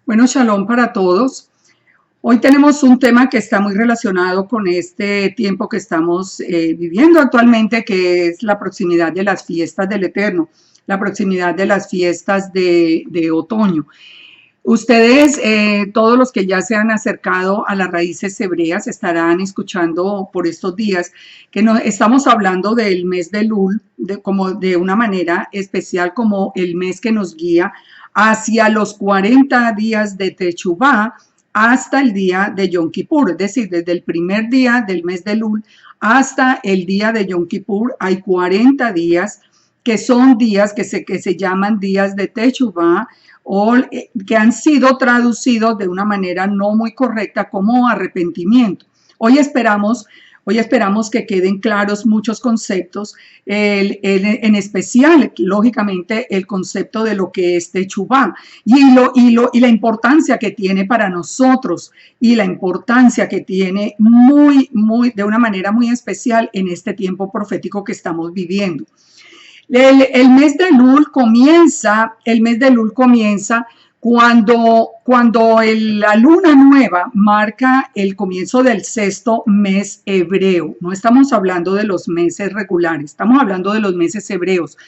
Bueno, shalom para todos. Hoy tenemos un tema que está muy relacionado con este tiempo que estamos viviendo actualmente, que es la proximidad de las fiestas del Eterno, la proximidad de las fiestas de otoño. Ustedes, todos los que ya se han acercado a las raíces hebreas, estarán escuchando por estos días que estamos hablando del mes de Elul, como de una manera especial, como el mes que nos guía hacia los 40 días de Techuvá hasta el día de Yom Kippur, es decir, desde el primer día del mes de Elul hasta el día de Yom Kippur hay 40 días que son días que se llaman días de Techuvá, o que han sido traducidos de una manera no muy correcta como arrepentimiento. Hoy esperamos que queden claros muchos conceptos, en especial, lógicamente, el concepto de lo que es Techuvá y la importancia que tiene para nosotros y la importancia que tiene de una manera muy especial en este tiempo profético que estamos viviendo. El mes de Elul comienza cuando la luna nueva marca el comienzo del sexto mes hebreo. No estamos hablando de los meses regulares, estamos hablando de los meses hebreos.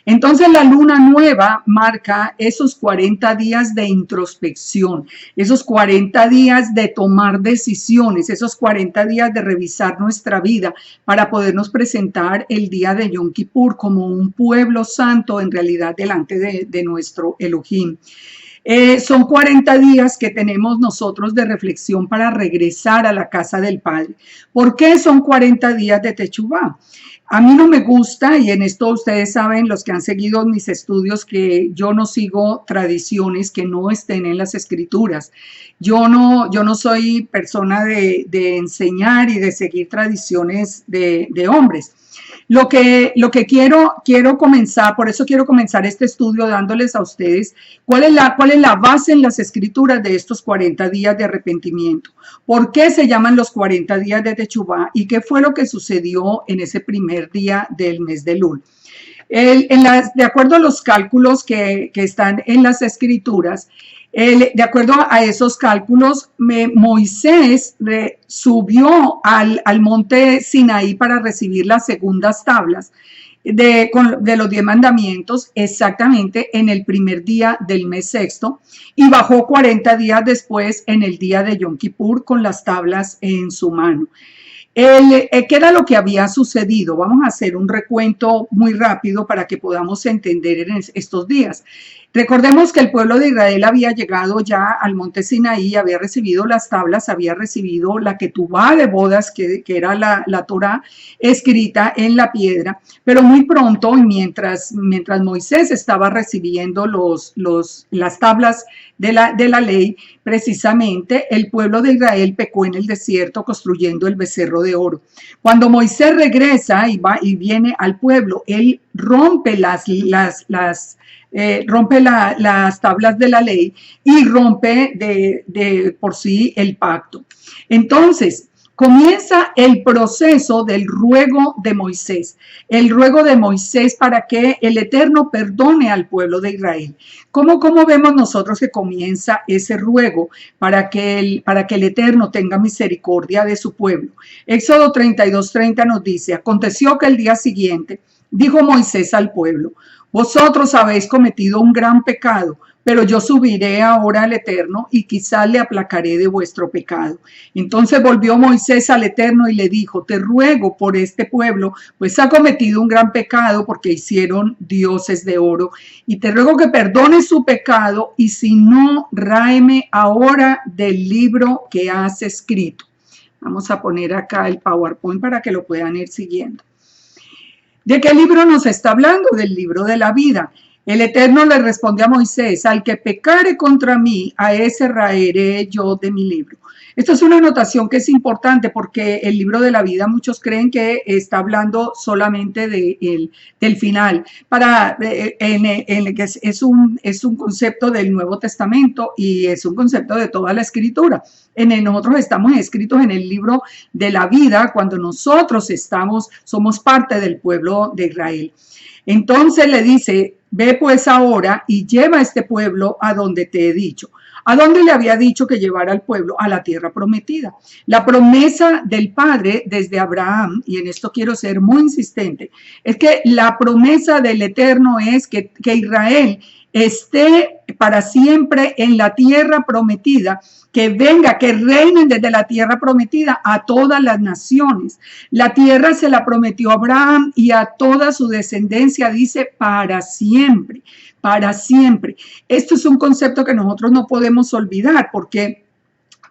Entonces la luna nueva marca esos 40 días de introspección, esos 40 días de tomar decisiones, esos 40 días de revisar nuestra vida para podernos presentar el día de Yom Kippur como un pueblo santo en realidad delante de nuestro Elohim. Son 40 días que tenemos nosotros de reflexión para regresar a la casa del Padre. ¿Por qué son 40 días de Techuvá? A mí no me gusta, y en esto ustedes saben, los que han seguido mis estudios, que yo no sigo tradiciones que no estén en las escrituras. Yo no soy persona de enseñar y de seguir tradiciones de hombres. Lo que quiero comenzar, por eso quiero comenzar este estudio dándoles a ustedes cuál es la base en las escrituras de estos 40 días de arrepentimiento. ¿Por qué se llaman los 40 días de Techuvá? ¿Y qué fue lo que sucedió en ese primer día del mes de Elul? De acuerdo a los cálculos que están en las escrituras, de acuerdo a esos cálculos, Moisés subió al monte Sinaí para recibir las segundas tablas de los 10 mandamientos exactamente en el primer día del mes sexto y bajó 40 días después en el día de Yom Kippur con las tablas en su mano. ¿Qué era lo que había sucedido? Vamos a hacer un recuento muy rápido para que podamos entender en estos días. Recordemos que el pueblo de Israel había llegado ya al monte Sinaí, había recibido las tablas, había recibido la ketubá de bodas, que era la Torá escrita en la piedra, pero muy pronto, mientras Moisés estaba recibiendo las tablas de la ley, precisamente el pueblo de Israel pecó en el desierto construyendo el becerro de oro. Cuando Moisés regresa y viene al pueblo, él rompe las tablas de la ley y rompe por sí el pacto. Entonces, comienza el proceso del ruego de Moisés, el ruego de Moisés para que el Eterno perdone al pueblo de Israel. ¿Cómo vemos nosotros que comienza ese ruego para que el Eterno tenga misericordia de su pueblo? Éxodo 32:30 nos dice: aconteció que el día siguiente dijo Moisés al pueblo: vosotros habéis cometido un gran pecado, pero yo subiré ahora al Eterno y quizás le aplacaré de vuestro pecado. Entonces volvió Moisés al Eterno y le dijo: te ruego por este pueblo, pues ha cometido un gran pecado porque hicieron dioses de oro, y te ruego que perdones su pecado, y si no, ráeme ahora del libro que has escrito. Vamos a poner acá el PowerPoint para que lo puedan ir siguiendo. ¿De qué libro nos está hablando? Del libro de la vida. El Eterno le responde a Moisés: al que pecare contra mí, a ese raeré yo de mi libro. Esto es una anotación que es importante porque el libro de la vida, muchos creen que está hablando solamente del final, que es un concepto del Nuevo Testamento y es un concepto de toda la Escritura. Nosotros estamos escritos en el libro de la vida cuando nosotros somos parte del pueblo de Israel. Entonces le dice: ve pues ahora y lleva a este pueblo a donde te he dicho. ¿A dónde le había dicho que llevara al pueblo? A la tierra prometida. La promesa del Padre desde Abraham, y en esto quiero ser muy insistente, es que la promesa del Eterno es que Israel esté para siempre en la tierra prometida, que venga, que reinen desde la tierra prometida a todas las naciones. La tierra se la prometió a Abraham y a toda su descendencia, dice, para siempre, para siempre. Esto es un concepto que nosotros no podemos olvidar, porque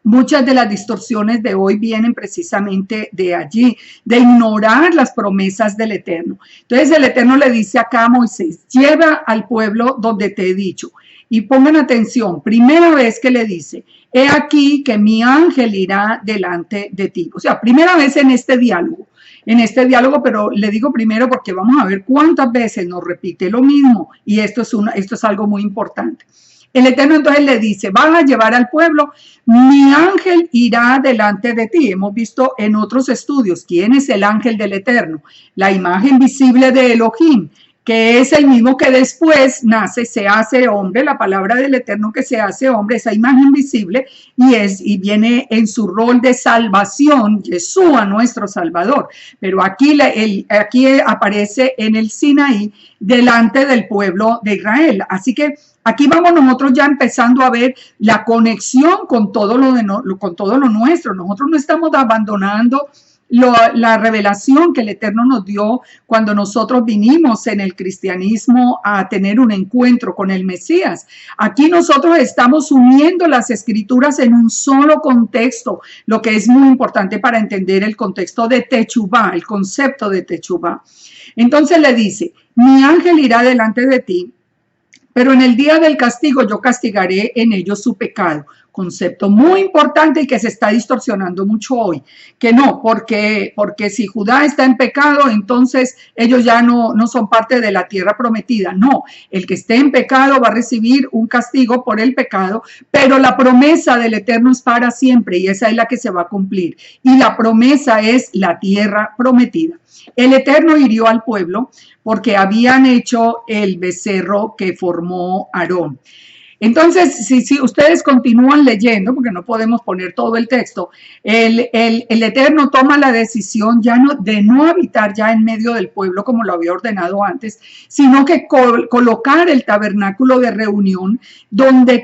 muchas de las distorsiones de hoy vienen precisamente de allí, de ignorar las promesas del Eterno. Entonces el Eterno le dice acá a Moisés, lleva al pueblo donde te he dicho. Y pongan atención, primera vez que le dice, he aquí que mi ángel irá delante de ti. O sea, primera vez en este diálogo, pero le digo primero porque vamos a ver cuántas veces nos repite lo mismo, y esto es algo muy importante. El Eterno entonces le dice, vas a llevar al pueblo, mi ángel irá delante de ti. Hemos visto en otros estudios quién es el ángel del Eterno, la imagen visible de Elohim, que es el mismo que después nace, se hace hombre, la palabra del Eterno que se hace hombre, esa imagen visible, y viene en su rol de salvación, Yeshua, nuestro Salvador. Pero aquí aparece en el Sinaí delante del pueblo de Israel. Así que aquí vamos nosotros ya empezando a ver la conexión con todo lo nuestro. Nosotros no estamos abandonando la revelación que el Eterno nos dio cuando nosotros vinimos en el cristianismo a tener un encuentro con el Mesías. Aquí nosotros estamos uniendo las escrituras en un solo contexto, lo que es muy importante para entender el contexto de Techubá, el concepto de Techubá. Entonces le dice, mi ángel irá delante de ti, pero en el día del castigo yo castigaré en ellos su pecado. Concepto muy importante y que se está distorsionando mucho hoy, que no, porque si Judá está en pecado, entonces ellos ya no son parte de la tierra prometida. No, el que esté en pecado va a recibir un castigo por el pecado, pero la promesa del Eterno es para siempre y esa es la que se va a cumplir. Y la promesa es la tierra prometida. El Eterno hirió al pueblo porque habían hecho el becerro que formó Aarón. Entonces, si ustedes continúan leyendo, porque no podemos poner todo el texto, el Eterno toma la decisión de no habitar ya en medio del pueblo como lo había ordenado antes, sino que colocar el tabernáculo de reunión donde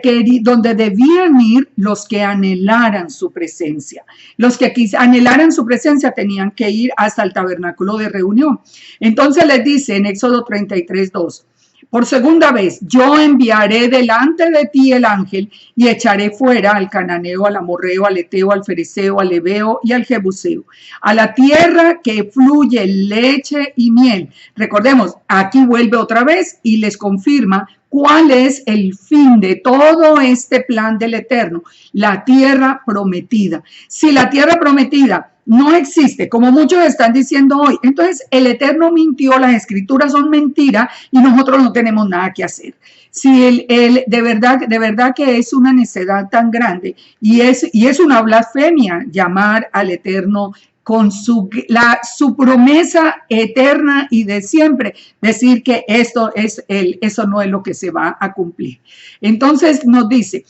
debían ir los que anhelaran su presencia. Los que anhelaran su presencia tenían que ir hasta el tabernáculo de reunión. Entonces les dice en Éxodo 33:2, por segunda vez, yo enviaré delante de ti el ángel y echaré fuera al cananeo, al amorreo, al eteo, al fereceo, al heveo y al jebuseo, a la tierra que fluye leche y miel. Recordemos, aquí vuelve otra vez y les confirma cuál es el fin de todo este plan del Eterno, la tierra prometida. Si la tierra prometida no existe, como muchos están diciendo hoy, entonces el Eterno mintió, las escrituras son mentira y nosotros no tenemos nada que hacer. Si de verdad que es una necedad tan grande y es una blasfemia llamar al Eterno con su promesa eterna y de siempre, decir que eso no es lo que se va a cumplir. Entonces nos dice,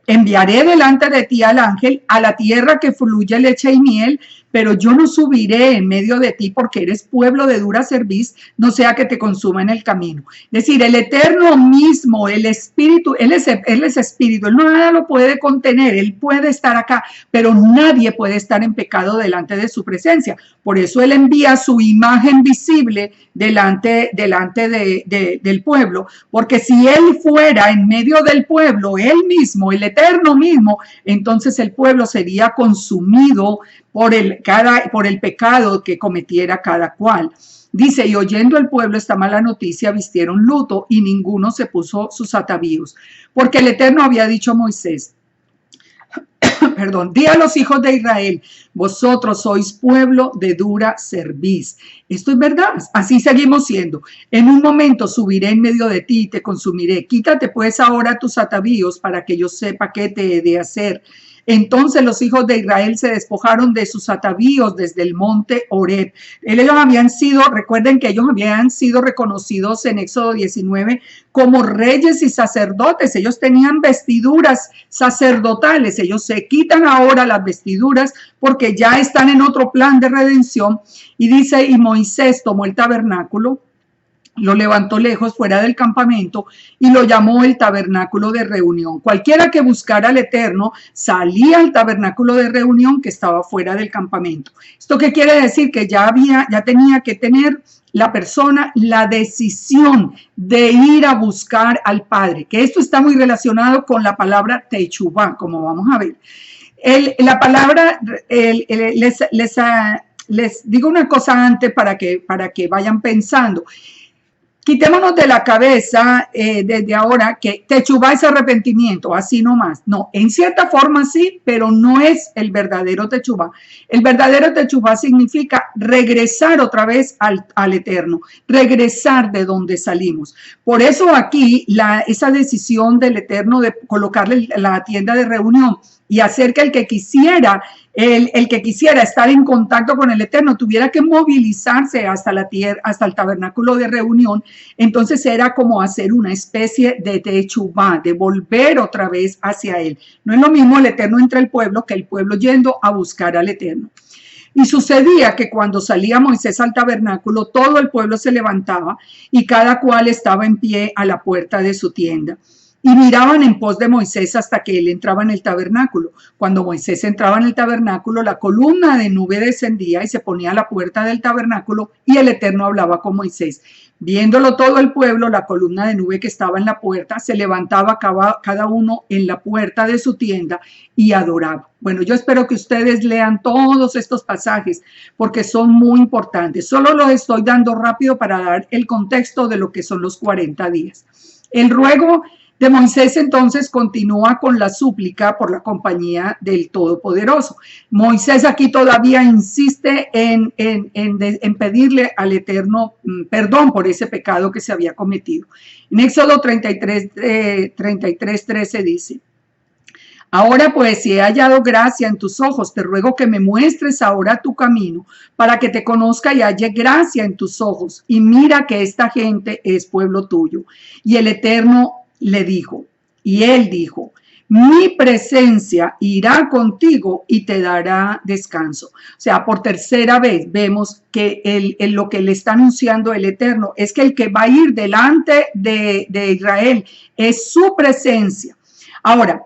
enviaré delante de ti al ángel a la tierra que fluye leche y miel, pero yo no subiré en medio de ti porque eres pueblo de dura cerviz, no sea que te consuma en el camino. Es decir, el Eterno mismo, el Espíritu, él es Espíritu, él nada lo puede contener, él puede estar acá, pero nadie puede estar en pecado delante de su presencia. Por eso él envía su imagen visible delante del pueblo, porque si él fuera en medio del pueblo, él mismo, el Eterno mismo, entonces el pueblo sería consumido por el pecado que cometiera cada cual. Dice, y oyendo el pueblo esta mala noticia, vistieron luto y ninguno se puso sus atavíos, porque el Eterno había dicho a Moisés, di a los hijos de Israel, vosotros sois pueblo de dura cerviz. Esto es verdad, así seguimos siendo. En un momento subiré en medio de ti y te consumiré. Quítate pues ahora tus atavíos para que yo sepa qué te he de hacer. Entonces los hijos de Israel se despojaron de sus atavíos desde el monte Horeb. Ellos habían sido, recuerden que ellos habían sido reconocidos en Éxodo 19 como reyes y sacerdotes. Ellos tenían vestiduras sacerdotales. Ellos se quitan ahora las vestiduras porque ya están en otro plan de redención. Y dice, y Moisés tomó el tabernáculo, lo levantó lejos fuera del campamento y lo llamó el tabernáculo de reunión. Cualquiera que buscara al Eterno salía al tabernáculo de reunión que estaba fuera del campamento. ¿Esto qué quiere decir? Que ya tenía que tener la persona la decisión de ir a buscar al Padre, que esto está muy relacionado con la palabra techubá, como vamos a ver. La palabra, les digo una cosa antes para que vayan pensando. Quitémonos de la cabeza desde ahora que techubá es arrepentimiento, así nomás. No, en cierta forma sí, pero no es el verdadero techubá. El verdadero techubá significa regresar otra vez al Eterno, regresar de donde salimos. Por eso aquí esa decisión del Eterno de colocarle la tienda de reunión y hacer que el que quisiera estar en contacto con el Eterno tuviera que movilizarse hasta la tierra, hasta el tabernáculo de reunión. Entonces era como hacer una especie de techubá, de volver otra vez hacia él. No es lo mismo el Eterno entre el pueblo que el pueblo yendo a buscar al Eterno. Y sucedía que cuando salía Moisés al tabernáculo, todo el pueblo se levantaba y cada cual estaba en pie a la puerta de su tienda. Y miraban en pos de Moisés hasta que él entraba en el tabernáculo. Cuando Moisés entraba en el tabernáculo, la columna de nube descendía y se ponía a la puerta del tabernáculo y el Eterno hablaba con Moisés. Viéndolo todo el pueblo, la columna de nube que estaba en la puerta, se levantaba cada uno en la puerta de su tienda y adoraba. Bueno, yo espero que ustedes lean todos estos pasajes porque son muy importantes. Solo los estoy dando rápido para dar el contexto de lo que son los 40 días. El ruego de Moisés entonces continúa con la súplica por la compañía del Todopoderoso. Moisés aquí todavía insiste en pedirle al Eterno perdón por ese pecado que se había cometido. En Éxodo 33:13 dice: ahora pues, si he hallado gracia en tus ojos, te ruego que me muestres ahora tu camino, para que te conozca y halle gracia en tus ojos. Y mira que esta gente es pueblo tuyo. Y el Eterno le dijo, y él dijo: mi presencia irá contigo y te dará descanso. O sea, por tercera vez vemos que lo que le está anunciando el Eterno es que el que va a ir delante de Israel es su presencia. Ahora,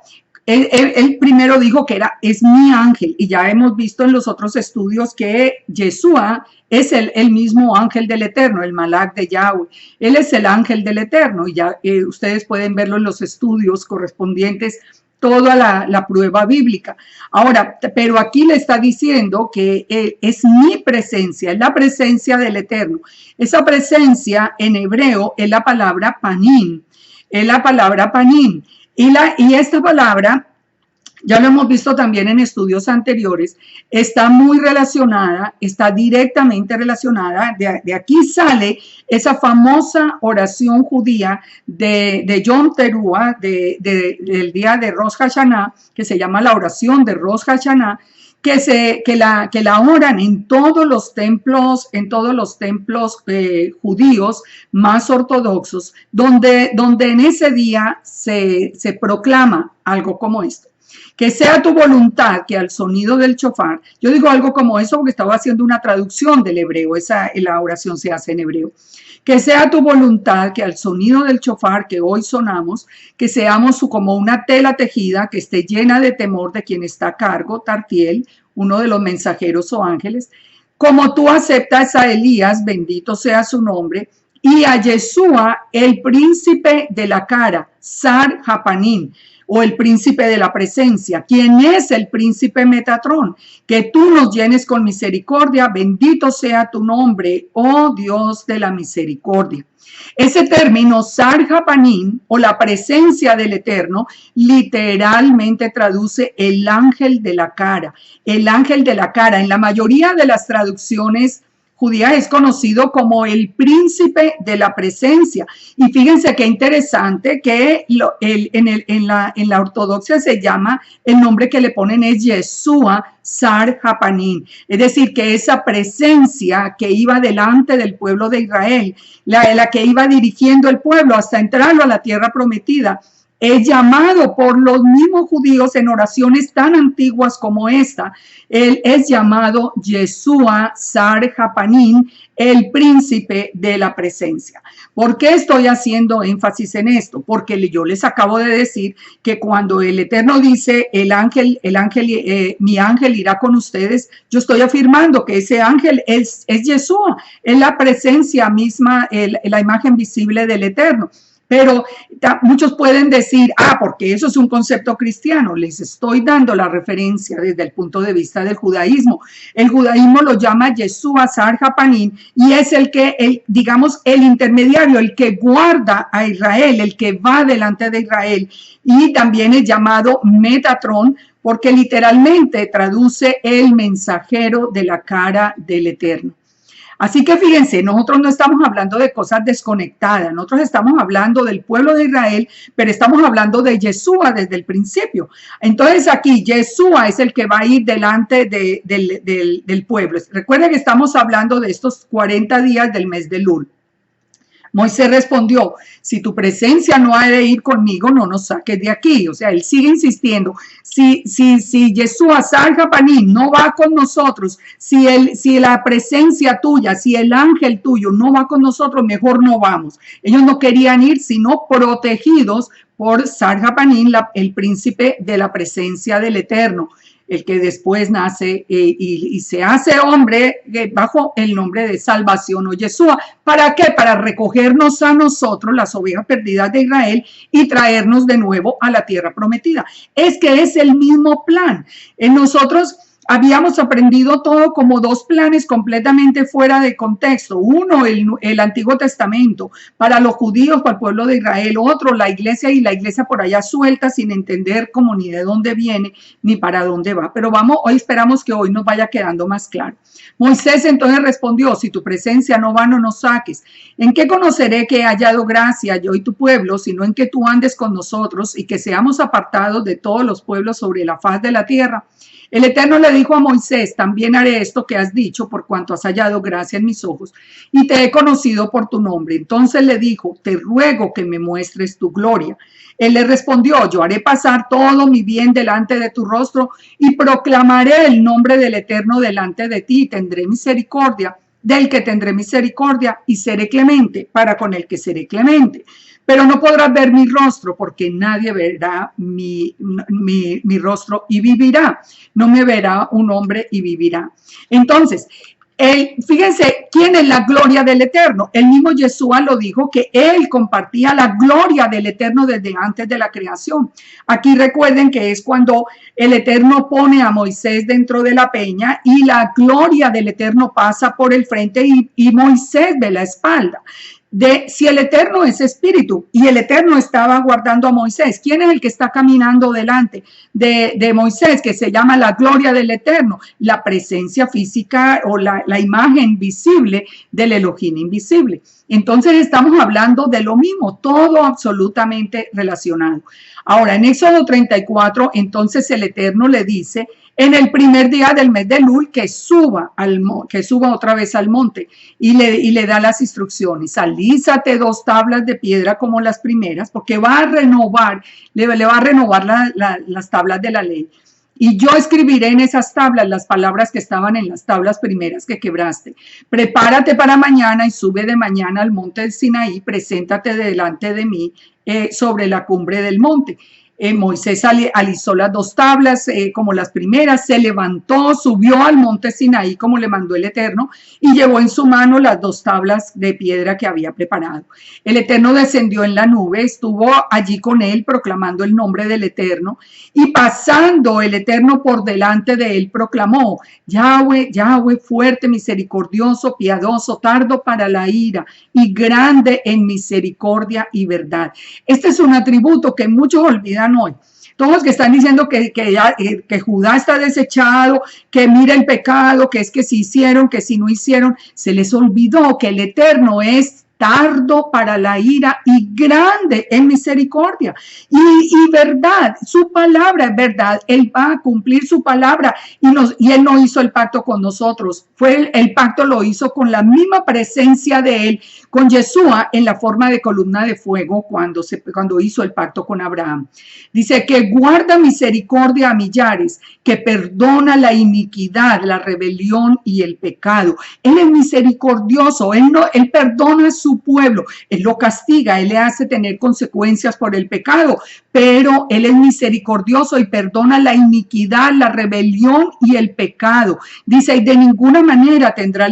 él primero dijo que es mi ángel, y ya hemos visto en los otros estudios que Yeshua es el mismo ángel del Eterno, el Malak de Yahweh. Él es el ángel del Eterno, y ya ustedes pueden verlo en los estudios correspondientes, toda la prueba bíblica. Ahora, pero aquí le está diciendo que es mi presencia, es la presencia del Eterno. Esa presencia en hebreo es la palabra panim, es la palabra panim. Y esta palabra, ya lo hemos visto también en estudios anteriores, está muy relacionada, está directamente relacionada. De aquí sale esa famosa oración judía de Yom Teruah, del día de Rosh Hashanah, que se llama la oración de Rosh Hashanah, que la oran en todos los templos, judíos más ortodoxos, donde en ese día se proclama algo como esto: que sea tu voluntad que al sonido del shofar, yo digo algo como eso porque estaba haciendo una traducción del hebreo, la oración se hace en hebreo, que sea tu voluntad que al sonido del shofar que hoy sonamos, que seamos como una tela tejida que esté llena de temor de quien está a cargo, Tartiel, uno de los mensajeros o ángeles, como tú aceptas a Elías, bendito sea su nombre, y a Yeshua, el príncipe de la cara, Sar Hapanim, o el príncipe de la presencia, quien es el príncipe Metatrón, que tú nos llenes con misericordia, bendito sea tu nombre, oh Dios de la misericordia. Ese término, Sar Hapanim, o la presencia del Eterno, literalmente traduce el ángel de la cara. El ángel de la cara, en la mayoría de las traducciones judía es conocido como el príncipe de la presencia. Y fíjense qué interesante que en la ortodoxia se llama, el nombre que le ponen es Yeshua Sar Hapanim, es decir, que esa presencia que iba delante del pueblo de Israel, la que iba dirigiendo el pueblo hasta entrarlo a la tierra prometida, es llamado por los mismos judíos en oraciones tan antiguas como esta. Él es llamado Yeshua Sar Hapanim, el príncipe de la presencia. ¿Por qué estoy haciendo énfasis en esto? Porque yo les acabo de decir que cuando el Eterno dice mi ángel irá con ustedes, yo estoy afirmando que ese ángel es Yeshua, es la presencia misma, la imagen visible del Eterno. Pero muchos pueden decir, porque eso es un concepto cristiano. Les estoy dando la referencia desde el punto de vista del judaísmo. El judaísmo lo llama Yeshua Sar Hapanim y es digamos, el intermediario, el que guarda a Israel, el que va delante de Israel. Y también es llamado Metatron, porque literalmente traduce el mensajero de la cara del Eterno. Así que fíjense, nosotros no estamos hablando de cosas desconectadas, nosotros estamos hablando del pueblo de Israel, pero estamos hablando de Yeshua desde el principio. Entonces aquí Yeshua es el que va a ir delante del pueblo. Recuerden que estamos hablando de estos 40 días del mes de Elul. Moisés respondió, si tu presencia no ha de ir conmigo, no nos saques de aquí. O sea, él sigue insistiendo, si Yeshua Sar Hapanim no va con nosotros, si la presencia tuya, si el ángel tuyo no va con nosotros, mejor no vamos. Ellos no querían ir, sino protegidos por Sar Hapanim, el príncipe de la presencia del Eterno, el que después nace y se hace hombre bajo el nombre de salvación o Yeshua. ¿Para qué? Para recogernos a nosotros, las ovejas perdidas de Israel, y traernos de nuevo a la tierra prometida. Es que es el mismo plan. En nosotros habíamos aprendido todo como dos planes completamente fuera de contexto. Uno, el Antiguo Testamento, para los judíos, para el pueblo de Israel. Otro, la iglesia, y la iglesia por allá suelta, sin entender como ni de dónde viene, ni para dónde va. Pero hoy esperamos que hoy nos vaya quedando más claro. Moisés entonces respondió, si tu presencia no va, no nos saques. ¿En qué conoceré que he hallado gracia yo y tu pueblo, sino en que tú andes con nosotros y que seamos apartados de todos los pueblos sobre la faz de la tierra? El Eterno le dijo a Moisés, también haré esto que has dicho por cuanto has hallado gracia en mis ojos y te he conocido por tu nombre. Entonces le dijo, te ruego que me muestres tu gloria. Él le respondió, yo haré pasar todo mi bien delante de tu rostro y proclamaré el nombre del Eterno delante de ti y tendré misericordia del que tendré misericordia y seré clemente para con el que seré clemente. Pero no podrás ver mi rostro porque nadie verá mi rostro y vivirá. No me verá un hombre y vivirá. Entonces, fíjense, ¿quién es la gloria del Eterno? El mismo Yeshua lo dijo, que él compartía la gloria del Eterno desde antes de la creación. Aquí recuerden que es cuando el Eterno pone a Moisés dentro de la peña y la gloria del Eterno pasa por el frente y Moisés ve la espalda. Si el Eterno es espíritu y el Eterno estaba guardando a Moisés, ¿quién es el que está caminando delante de Moisés, que se llama la gloria del Eterno? La presencia física o la imagen visible del Elohim invisible. Entonces estamos hablando de lo mismo, todo absolutamente relacionado. Ahora, en Éxodo 34, entonces el Eterno le dice, en el primer día del mes de Elul, que suba otra vez al monte y le da las instrucciones. Alízate 2 tablas de piedra como las primeras, porque va a renovar, le va a renovar las tablas de la ley. Y yo escribiré en esas tablas las palabras que estaban en las tablas primeras que quebraste. Prepárate para mañana y sube de mañana al monte del Sinaí, preséntate delante de mí sobre la cumbre del monte. Moisés alisó las 2 tablas como las primeras, se levantó, subió al monte Sinaí como le mandó el Eterno y llevó en su mano las 2 tablas de piedra que había preparado. El Eterno descendió en la nube, estuvo allí con él proclamando el nombre del Eterno y pasando el Eterno por delante de él proclamó, Yahweh, Yahweh, fuerte, misericordioso, piadoso, tardo para la ira y grande en misericordia y verdad. Este es un atributo que muchos olvidan hoy. todos que están diciendo que Judá está desechado, que mira el pecado, que es que si hicieron, que si no hicieron, se les olvidó que el Eterno es tardo para la ira y grande en misericordia. Y verdad, su palabra es verdad. Él va a cumplir su palabra y Él no hizo el pacto con nosotros. El pacto lo hizo con la misma presencia de Él, con Yeshua en la forma de columna de fuego cuando hizo el pacto con Abraham. Dice que guarda misericordia a millares, que perdona la iniquidad, la rebelión y el pecado. Él es misericordioso, Él perdona a su pueblo, Él lo castiga, Él le hace tener consecuencias por el pecado, pero Él es misericordioso y perdona la iniquidad, la rebelión y el pecado. Dice, y de ninguna manera tendrá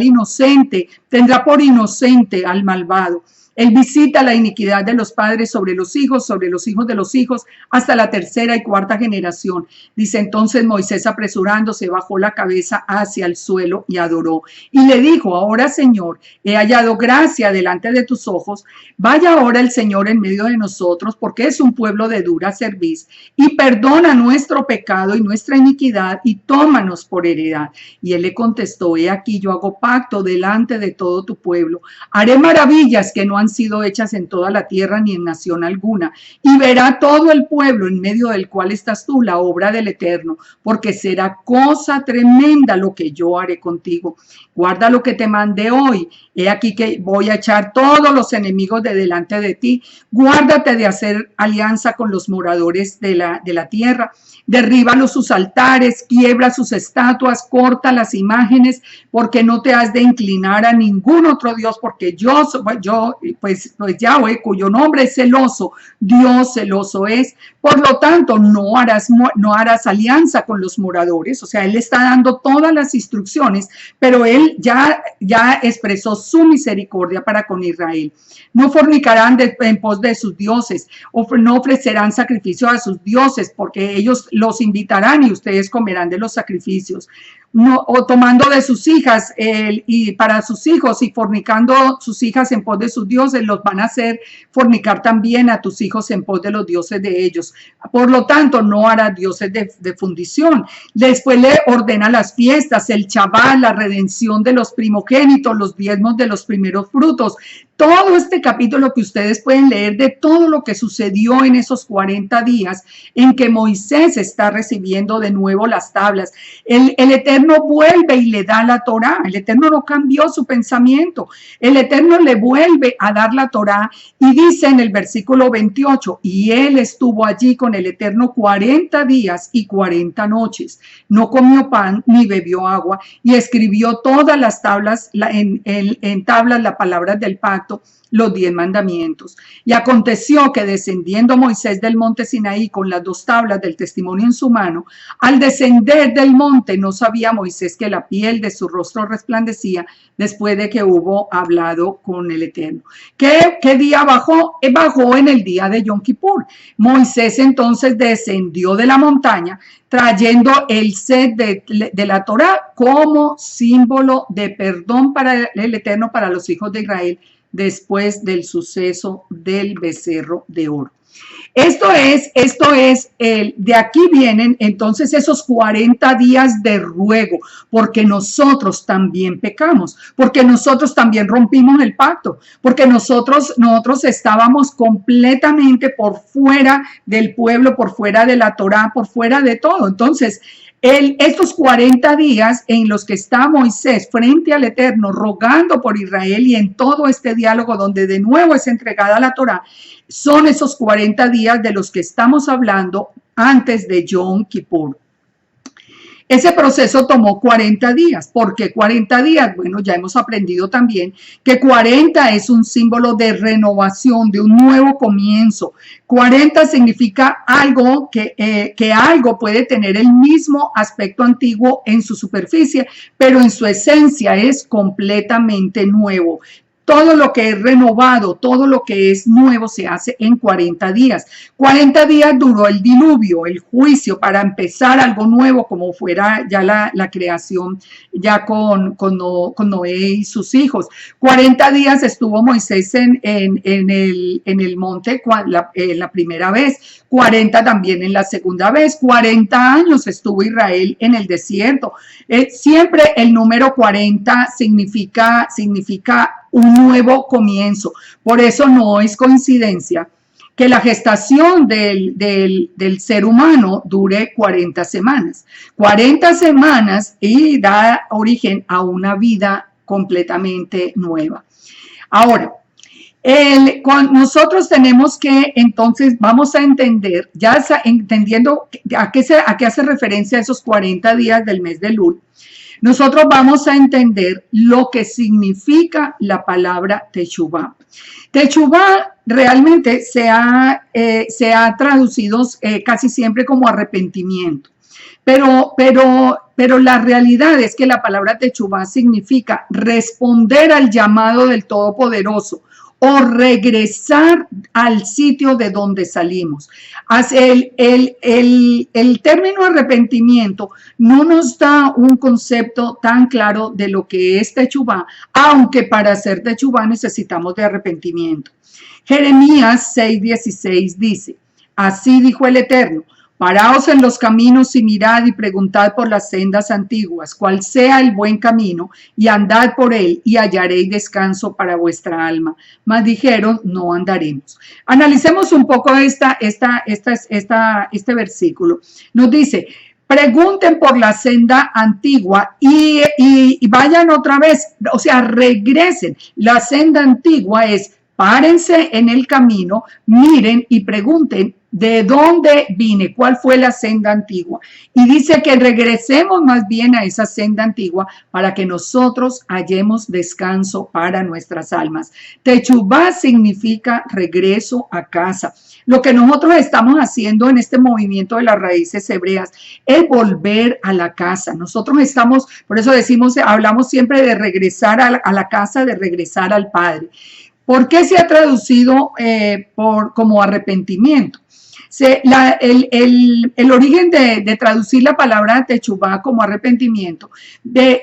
por inocente al malvado. Él visita la iniquidad de los padres sobre los hijos de los hijos, hasta la tercera y cuarta generación. Dice, entonces Moisés, apresurándose, bajó la cabeza hacia el suelo y adoró. Y le dijo, ahora Señor, he hallado gracia delante de tus ojos. Vaya ahora el Señor en medio de nosotros, porque es un pueblo de dura cerviz, y perdona nuestro pecado y nuestra iniquidad, y tómanos por heredad. Y él le contestó, he aquí yo hago pacto delante de todo tu pueblo. Haré maravillas que no han sido hechas en toda la tierra ni en nación alguna, y verá todo el pueblo en medio del cual estás tú la obra del Eterno, porque será cosa tremenda lo que yo haré contigo. Guarda lo que te mandé hoy. He aquí que voy a echar todos los enemigos de delante de ti. Guárdate de hacer alianza con los moradores de la tierra. Derríbalos sus altares, quiebra sus estatuas, corta las imágenes, porque no te has de inclinar a ningún otro Dios, porque pues Yahweh, cuyo nombre es celoso, Dios celoso es. Por lo tanto, no harás alianza con los moradores. O sea, Él está dando todas las instrucciones, pero Él ya expresó su misericordia para con Israel. No fornicarán en pos de sus dioses, no ofrecerán sacrificio a sus dioses, porque ellos los invitarán y ustedes comerán de los sacrificios. No, o tomando de sus hijas y para sus hijos y fornicando sus hijas en pos de sus dioses, los van a hacer fornicar también a tus hijos en pos de los dioses de ellos. Por lo tanto, no hará dioses de fundición. Después le ordena las fiestas, el Shabbat, la redención de los primogénitos, los diezmos de los primeros frutos. Todo este capítulo que ustedes pueden leer de todo lo que sucedió en esos 40 días en que Moisés está recibiendo de nuevo las tablas. El Eterno vuelve y le da la Torá. El Eterno no cambió su pensamiento. El Eterno le vuelve a dar la Torá y dice en el versículo 28, y él estuvo allí con el Eterno 40 días y 40 noches. No comió pan ni bebió agua y escribió todas las tablas, en tablas las palabras del pacto, los 10 mandamientos. Y aconteció que descendiendo Moisés del monte Sinaí con las 2 tablas del testimonio en su mano, al descender del monte no sabía Moisés que la piel de su rostro resplandecía después de que hubo hablado con el Eterno. ¿Qué día bajó? Bajó en el día de Yom Kippur. Moisés entonces descendió de la montaña trayendo el set de la Torá como símbolo de perdón para el Eterno, para los hijos de Israel, después del suceso del becerro de oro. Esto es de aquí vienen entonces esos 40 días de ruego, porque nosotros también pecamos, porque nosotros también rompimos el pacto, porque nosotros estábamos completamente por fuera del pueblo, por fuera de la Torá, por fuera de todo. Entonces, estos 40 días en los que está Moisés frente al Eterno rogando por Israel y en todo este diálogo donde de nuevo es entregada la Torá, son esos 40 días de los que estamos hablando antes de Yom Kippur. Ese proceso tomó 40 días. ¿Por qué 40 días? Bueno, ya hemos aprendido también que 40 es un símbolo de renovación, de un nuevo comienzo. 40 significa algo que algo puede tener el mismo aspecto antiguo en su superficie, pero en su esencia es completamente nuevo. todo lo que es renovado, todo lo que es nuevo se hace en 40 días. 40 días duró el diluvio, el juicio, para empezar algo nuevo, como fuera ya la creación, ya con Noé y sus hijos. 40 días estuvo Moisés en el monte la primera vez, 40 también en la segunda vez, 40 años estuvo Israel en el desierto. Siempre el número 40 significa un nuevo comienzo. Por eso no es coincidencia que la gestación del ser humano dure 40 semanas. 40 semanas y da origen a una vida completamente nueva. Ahora, nosotros tenemos que, entonces, vamos a entender, ya entendiendo a qué hace referencia a esos 40 días del mes de Elul, nosotros vamos a entender lo que significa la palabra Teshuvah. Teshuvah realmente se ha traducido casi siempre como arrepentimiento, pero la realidad es que la palabra Teshuvah significa responder al llamado del Todopoderoso o regresar al sitio de donde salimos. El término arrepentimiento no nos da un concepto tan claro de lo que es Teshuvah, aunque para hacer Teshuvah necesitamos de arrepentimiento. Jeremías 6:16 dice: así dijo el Eterno, paraos en los caminos y mirad y preguntad por las sendas antiguas, cuál sea el buen camino, y andad por él, y hallaréis descanso para vuestra alma. Mas dijeron, no andaremos. Analicemos un poco este versículo. Nos dice, pregunten por la senda antigua y vayan otra vez, o sea, regresen. La senda antigua es, párense en el camino, miren y pregunten, ¿de dónde vine? ¿Cuál fue la senda antigua? Y dice que regresemos más bien a esa senda antigua para que nosotros hallemos descanso para nuestras almas. Teshuvah significa regreso a casa. Lo que nosotros estamos haciendo en este movimiento de las raíces hebreas es volver a la casa. Nosotros estamos, por eso hablamos siempre de regresar a la casa, de regresar al Padre. ¿Por qué se ha traducido como arrepentimiento? El origen de traducir la palabra Teshuvah como arrepentimiento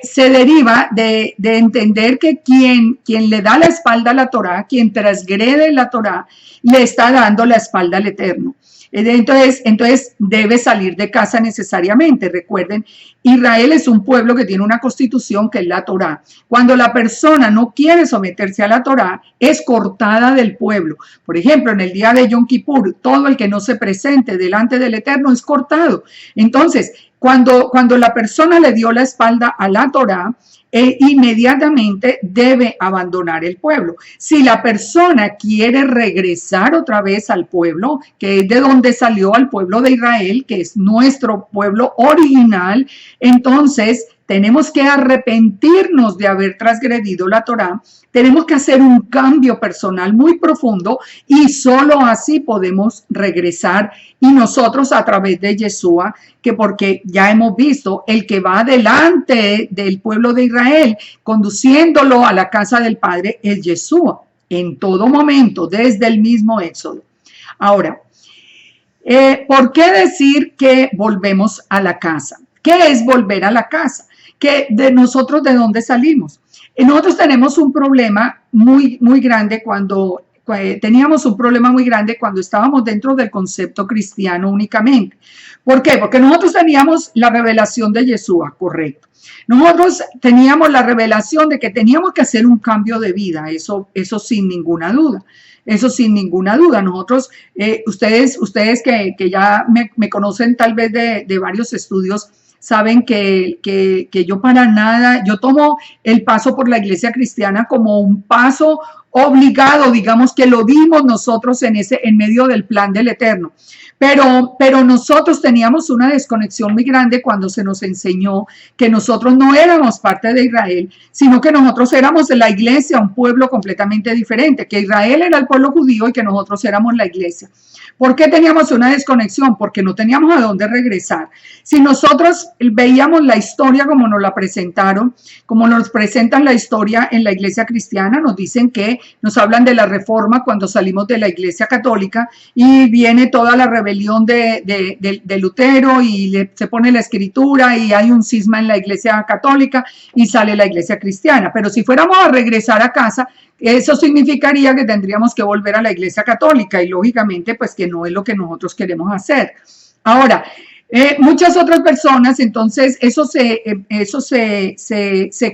se deriva de entender que quien le da la espalda a la Torá, quien transgrede la Torá, le está dando la espalda al Eterno. Entonces debe salir de casa necesariamente. Recuerden, Israel es un pueblo que tiene una constitución que es la Torá. Cuando la persona no quiere someterse a la Torá, es cortada del pueblo. Por ejemplo, en el día de Yom Kippur, todo el que no se presente delante del Eterno es cortado. Entonces, cuando la persona le dio la espalda a la Torá, inmediatamente debe abandonar el pueblo. Si la persona quiere regresar otra vez al pueblo, que es de donde salió, al pueblo de Israel, que es nuestro pueblo original, entonces tenemos que arrepentirnos de haber transgredido la Torá, tenemos que hacer un cambio personal muy profundo y solo así podemos regresar. Y nosotros a través de Yeshua, que porque ya hemos visto, el que va delante del pueblo de Israel, conduciéndolo a la casa del Padre, es Yeshua, en todo momento, desde el mismo Éxodo. Ahora, ¿por qué decir que volvemos a la casa? ¿Qué es volver a la casa? Que de nosotros, ¿de dónde salimos? Nosotros tenemos un problema muy grande teníamos un problema muy grande cuando estábamos dentro del concepto cristiano únicamente. ¿Por qué? Porque nosotros teníamos la revelación de Yeshua, correcto. Nosotros teníamos la revelación de que teníamos que hacer un cambio de vida, eso sin ninguna duda. Eso sin ninguna duda. Nosotros, ustedes que ya me conocen tal vez de varios estudios, saben que yo para nada, yo tomo el paso por la iglesia cristiana como un paso obligado, digamos que lo dimos nosotros en medio del plan del Eterno. Pero nosotros teníamos una desconexión muy grande cuando se nos enseñó que nosotros no éramos parte de Israel, sino que nosotros éramos de la iglesia, un pueblo completamente diferente, que Israel era el pueblo judío y que nosotros éramos la iglesia. ¿Por qué teníamos una desconexión? Porque no teníamos a dónde regresar. Si nosotros veíamos la historia como nos la presentaron, como nos presentan la historia en la iglesia cristiana, nos dicen que nos hablan de la reforma cuando salimos de la iglesia católica y viene toda la rebelión de Lutero y se pone la escritura y hay un cisma en la iglesia católica y sale la iglesia cristiana. Pero si fuéramos a regresar a casa, eso significaría que tendríamos que volver a la iglesia católica y lógicamente pues que no es lo que nosotros queremos hacer. Ahora, muchas otras personas, entonces eso se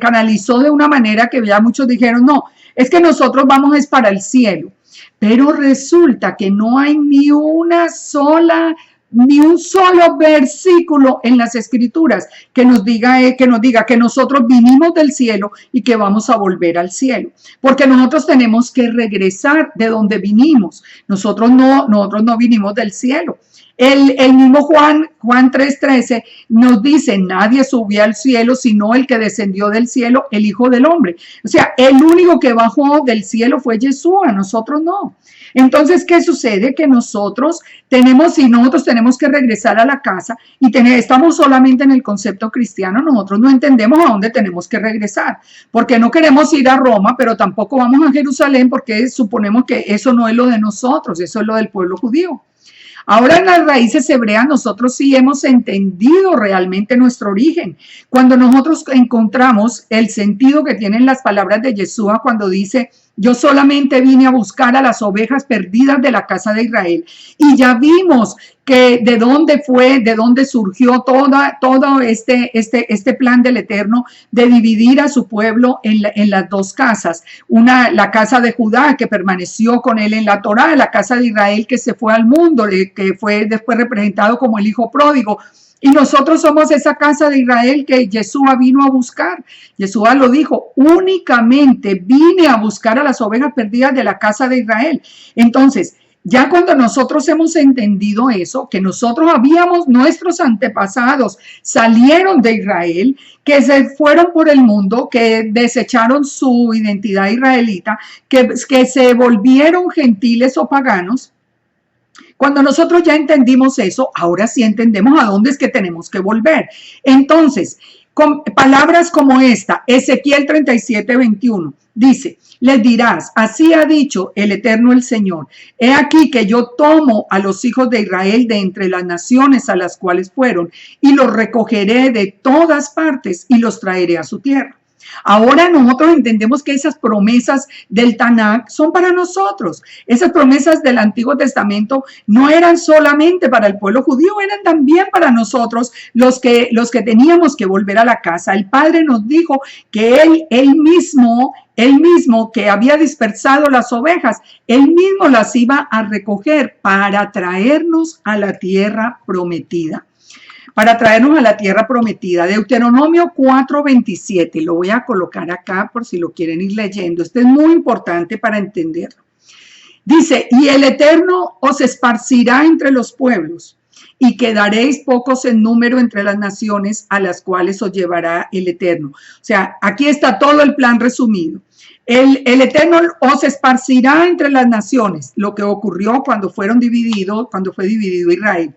canalizó de una manera que ya muchos dijeron, no, es que nosotros vamos es para el cielo. Pero resulta que no hay ni un solo versículo en las escrituras que nos diga que nosotros vinimos del cielo y que vamos a volver al cielo, porque nosotros tenemos que regresar de donde vinimos. Nosotros no vinimos del cielo. El mismo Juan 3:13 nos dice, nadie subió al cielo sino el que descendió del cielo, el Hijo del Hombre. O sea, el único que bajó del cielo fue Yeshua, nosotros no. Entonces, ¿qué sucede? Que nosotros tenemos que regresar a la casa y estamos solamente en el concepto cristiano, nosotros no entendemos a dónde tenemos que regresar, porque no queremos ir a Roma, pero tampoco vamos a Jerusalén porque suponemos que eso no es lo de nosotros, eso es lo del pueblo judío. Ahora en las raíces hebreas nosotros sí hemos entendido realmente nuestro origen. Cuando nosotros encontramos el sentido que tienen las palabras de Yeshua cuando dice, yo solamente vine a buscar a las ovejas perdidas de la casa de Israel. Y ya vimos que de dónde surgió todo este plan del Eterno de dividir a su pueblo en las dos casas. La casa de Judá que permaneció con él en la Torá, la casa de Israel que se fue al mundo, que fue después representado como el hijo pródigo. Y nosotros somos esa casa de Israel que Yeshua vino a buscar. Yeshua lo dijo, únicamente vine a buscar a las ovejas perdidas de la casa de Israel. Entonces, ya cuando nosotros hemos entendido eso, que nuestros antepasados salieron de Israel, que se fueron por el mundo, que desecharon su identidad israelita, que se volvieron gentiles o paganos. Cuando nosotros ya entendimos eso, ahora sí entendemos a dónde es que tenemos que volver. Entonces, con palabras como esta, Ezequiel 37:21, dice, les dirás, así ha dicho el Eterno el Señor, he aquí que yo tomo a los hijos de Israel de entre las naciones a las cuales fueron y los recogeré de todas partes y los traeré a su tierra. Ahora nosotros entendemos que esas promesas del Tanakh son para nosotros. Esas promesas del Antiguo Testamento no eran solamente para el pueblo judío, eran también para nosotros los que teníamos que volver a la casa. El Padre nos dijo que él mismo que había dispersado las ovejas, él mismo las iba a recoger para traernos a la tierra prometida. Deuteronomio 4:27, lo voy a colocar acá por si lo quieren ir leyendo. Esto es muy importante para entenderlo. Dice, y el Eterno os esparcirá entre los pueblos y quedaréis pocos en número entre las naciones a las cuales os llevará el Eterno. O sea, aquí está todo el plan resumido. El Eterno os esparcirá entre las naciones, lo que ocurrió cuando fue dividido Israel.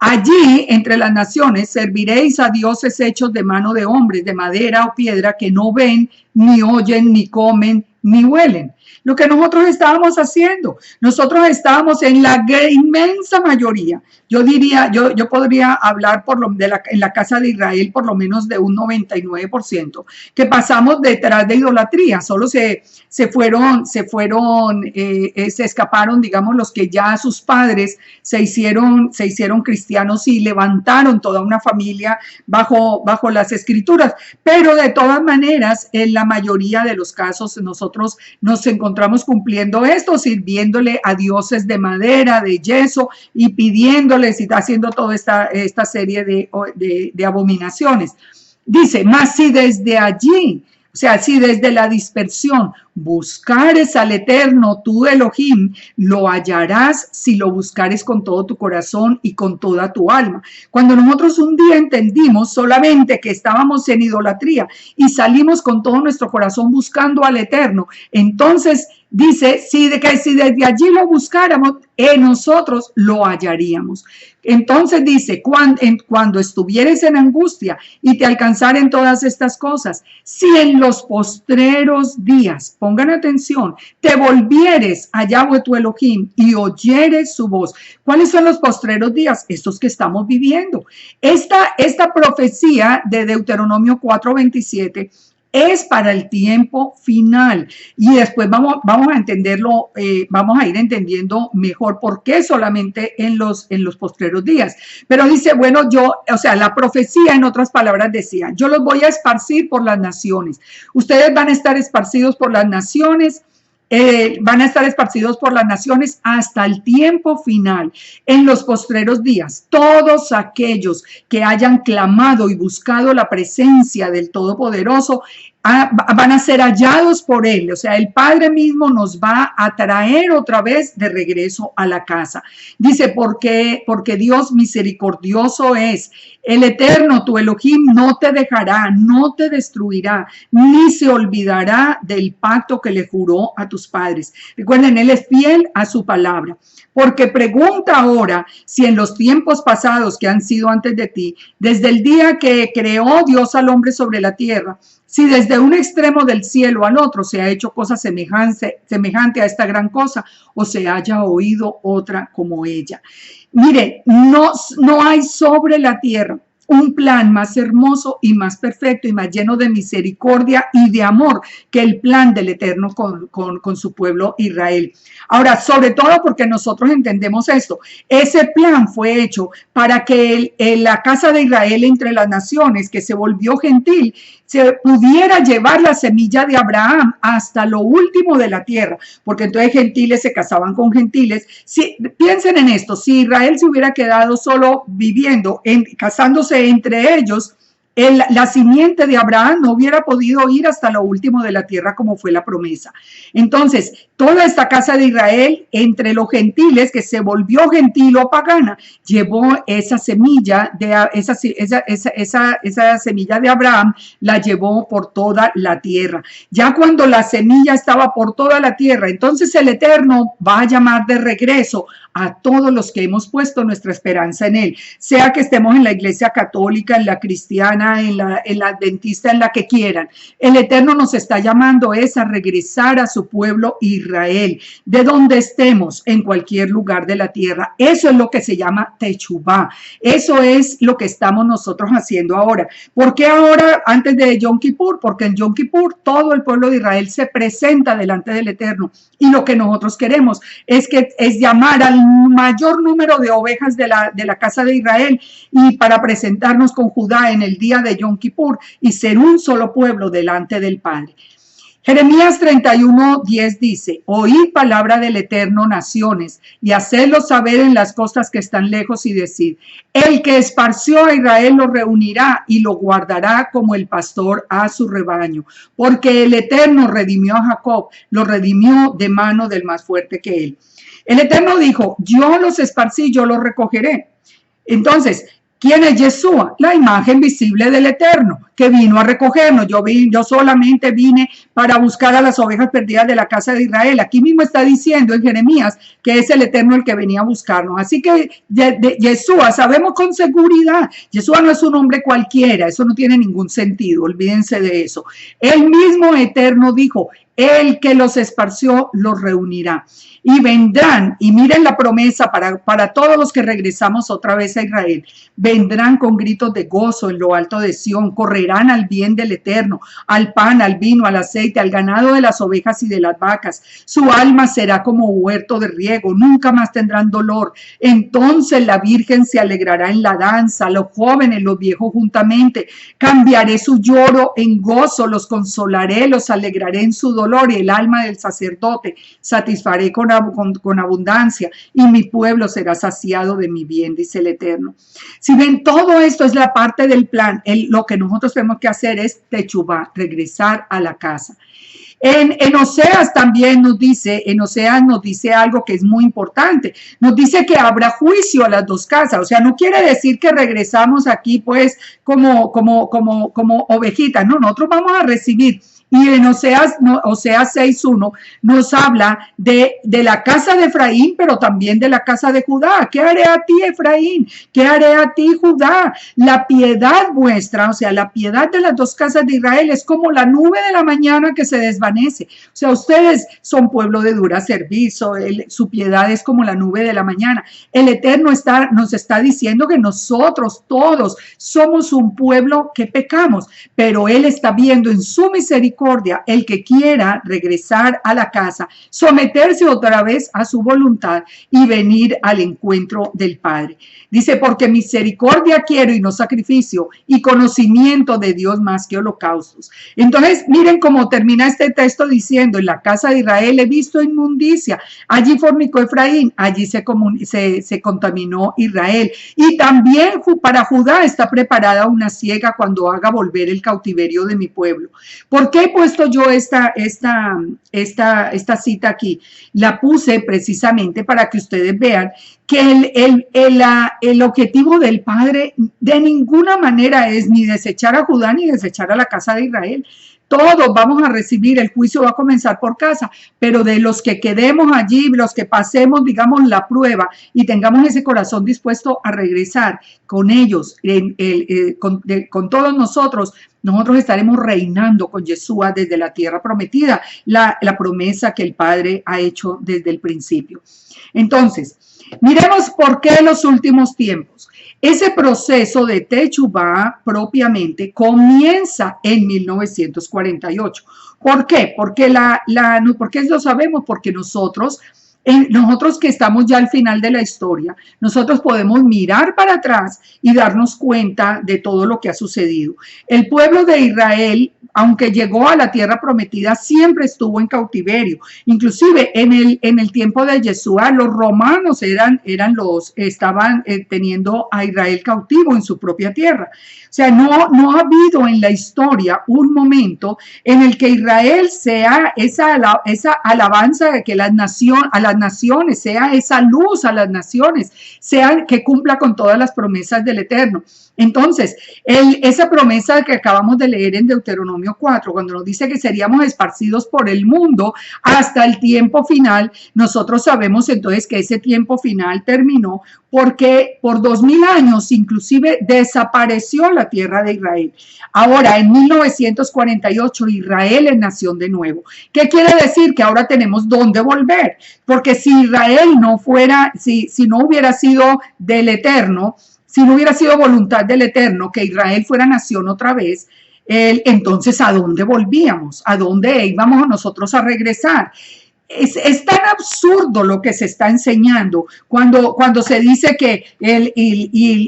Allí, entre las naciones, serviréis a dioses hechos de mano de hombres, de madera o piedra, que no ven, ni oyen, ni comen, ni huelen. Lo que nosotros estábamos haciendo, nosotros estábamos en la inmensa mayoría. Yo podría hablar en la casa de Israel por lo menos de un 99%, que pasamos detrás de idolatría. Solo se escaparon, digamos, los que ya sus padres se hicieron cristianos y levantaron toda una familia bajo las escrituras. Pero de todas maneras, en la mayoría de los casos, nosotros nos encontramos cumpliendo esto, sirviéndole a dioses de madera, de yeso y pidiéndoles y haciendo toda esta serie de abominaciones. Dice, mas si desde allí O sea, si desde la dispersión buscares al Eterno, tu Elohim, lo hallarás si lo buscares con todo tu corazón y con toda tu alma. Cuando nosotros un día entendimos solamente que estábamos en idolatría y salimos con todo nuestro corazón buscando al Eterno, entonces dice, si desde allí lo buscáramos, nosotros lo hallaríamos. Entonces dice, cuando estuvieres en angustia y te alcanzaren todas estas cosas, si en los postreros días, pongan atención, te volvieres a Yahweh tu Elohim y oyeres su voz. ¿Cuáles son los postreros días? Estos que estamos viviendo. Esta profecía de Deuteronomio 4:27 es para el tiempo final, y después vamos a entenderlo, vamos a ir entendiendo mejor por qué solamente en los postreros días. Pero dice, bueno, la profecía, en otras palabras, decía, yo los voy a esparcir por las naciones. Ustedes van a estar esparcidos por las naciones. Van a estar esparcidos por las naciones hasta el tiempo final. En los postreros días, todos aquellos que hayan clamado y buscado la presencia del Todopoderoso van a ser hallados por Él. O sea, el Padre mismo nos va a traer otra vez de regreso a la casa. Dice, porque Dios misericordioso es. El Eterno, tu Elohim, no te dejará, no te destruirá, ni se olvidará del pacto que le juró a tus padres. Recuerden, Él es fiel a su palabra. Porque pregunta ahora si en los tiempos pasados que han sido antes de ti, desde el día que creó Dios al hombre sobre la tierra, si desde un extremo del cielo al otro se ha hecho cosa semejante a esta gran cosa, o se haya oído otra como ella. Mire, no hay sobre la tierra un plan más hermoso y más perfecto y más lleno de misericordia y de amor que el plan del Eterno con su pueblo Israel. Ahora, sobre todo porque nosotros entendemos esto, ese plan fue hecho para que la casa de Israel entre las naciones, que se volvió gentil, se pudiera llevar la semilla de Abraham hasta lo último de la tierra, porque entonces gentiles se casaban con gentiles. Piensen en esto, si Israel se hubiera quedado solo viviendo, casándose entre ellos, la simiente de Abraham no hubiera podido ir hasta lo último de la tierra como fue la promesa. Entonces, toda esta casa de Israel, entre los gentiles, que se volvió gentil o pagana, llevó esa semilla esa semilla de Abraham, la llevó por toda la tierra. Ya cuando la semilla estaba por toda la tierra, entonces el Eterno va a llamar de regreso a todos los que hemos puesto nuestra esperanza en Él, sea que estemos en la iglesia católica, en la cristiana, en la adventista, en la que quieran. El Eterno nos está llamando a regresar a su pueblo Israel, de donde estemos, en cualquier lugar de la tierra. Eso es lo que se llama Techubá. Eso es lo que estamos nosotros haciendo ahora. ¿Por qué ahora, antes de Yom Kippur? Porque en Yom Kippur todo el pueblo de Israel se presenta delante del Eterno, y lo que nosotros queremos es llamar al mayor número de ovejas de la casa de Israel, y para presentarnos con Judá en el día de Yom Kippur y ser un solo pueblo delante del Padre. Jeremías 31:10 dice, oíd palabra del Eterno, naciones, y hacedlo saber en las costas que están lejos, y decid, el que esparció a Israel lo reunirá y lo guardará como el pastor a su rebaño, porque el Eterno redimió a Jacob, lo redimió de mano del más fuerte que él. El Eterno dijo, yo los esparcí, yo los recogeré. Entonces, ¿quién es Yeshua? La imagen visible del Eterno, que vino a recogernos. Yo solamente vine para buscar a las ovejas perdidas de la casa de Israel. Aquí mismo está diciendo en Jeremías que es el Eterno el que venía a buscarnos. Así que Yeshua, sabemos con seguridad, Yeshua no es un hombre cualquiera, eso no tiene ningún sentido, olvídense de eso. El mismo Eterno dijo, el que los esparció los reunirá. Y vendrán, y miren la promesa para todos los que regresamos otra vez a Israel, vendrán con gritos de gozo en lo alto de Sión, correrán al bien del Eterno, al pan, al vino, al aceite, al ganado de las ovejas y de las vacas. Su alma será como huerto de riego, nunca más tendrán dolor. Entonces la Virgen se alegrará en la danza, los jóvenes, los viejos juntamente. Cambiaré su lloro en gozo, los consolaré, los alegraré en su dolor, y el alma del sacerdote satisfaré con abundancia, y mi pueblo será saciado de mi bien, dice el Eterno. Si ven, todo esto es la parte del plan, lo que nosotros tenemos que hacer es techubá, regresar a la casa. En Oseas también nos dice, en Oseas nos dice algo que es muy importante. Nos dice que habrá juicio a las dos casas. O sea, no quiere decir que regresamos aquí pues como ovejitas. No, nosotros vamos a recibir. Y en Oseas 6:1 nos habla de la casa de Efraín, pero también de la casa de Judá. ¿Qué haré a ti, Efraín? ¿Qué haré a ti, Judá? La piedad vuestra, o sea, la piedad de las dos casas de Israel es como la nube de la mañana que se desvanece. O sea, ustedes son pueblo de dura servicio, su piedad es como la nube de la mañana. El Eterno nos está diciendo que nosotros todos somos un pueblo que pecamos, pero Él está viendo en su misericordia el que quiera regresar a la casa, someterse otra vez a su voluntad y venir al encuentro del Padre. Dice, porque misericordia quiero y no sacrificio, y conocimiento de Dios más que holocaustos. Entonces, miren cómo termina este texto diciendo, en la casa de Israel he visto inmundicia, allí fornicó Efraín, allí se contaminó Israel. Y también para Judá está preparada una siega cuando haga volver el cautiverio de mi pueblo. ¿Por qué he puesto yo esta cita aquí? La puse precisamente para que ustedes vean que el objetivo del Padre de ninguna manera es ni desechar a Judá ni desechar a la casa de Israel. Todos vamos a recibir, el juicio va a comenzar por casa, pero de los que quedemos allí, los que pasemos, digamos, la prueba y tengamos ese corazón dispuesto a regresar con ellos, con todos nosotros estaremos reinando con Yeshua desde la tierra prometida, la promesa que el Padre ha hecho desde el principio. Entonces, miremos por qué los últimos tiempos. Ese proceso de Techubá propiamente comienza en 1948. ¿Por qué? Porque ¿por qué lo sabemos? Porque nosotros que estamos ya al final de la historia, nosotros podemos mirar para atrás y darnos cuenta de todo lo que ha sucedido. El pueblo de Israel, aunque llegó a la tierra prometida, siempre estuvo en cautiverio. Inclusive en el tiempo de Yeshua, los romanos estaban teniendo a Israel cautivo en su propia tierra. O sea, no ha habido en la historia un momento en el que Israel sea esa alabanza de que a las naciones, sea esa luz a las naciones, sea que cumpla con todas las promesas del Eterno. Entonces, esa promesa que acabamos de leer en Deuteronomio 4, cuando nos dice que seríamos esparcidos por el mundo hasta el tiempo final, nosotros sabemos entonces que ese tiempo final terminó porque por 2000 años inclusive desapareció la tierra de Israel. Ahora, en 1948, Israel es nación de nuevo. ¿Qué quiere decir? Que ahora tenemos dónde volver, porque si Israel no fuera, si no hubiera sido del Eterno, si no hubiera sido voluntad del Eterno que Israel fuera nación otra vez, entonces ¿a dónde volvíamos? ¿A dónde íbamos nosotros a regresar? Es tan absurdo lo que se está enseñando cuando se dice que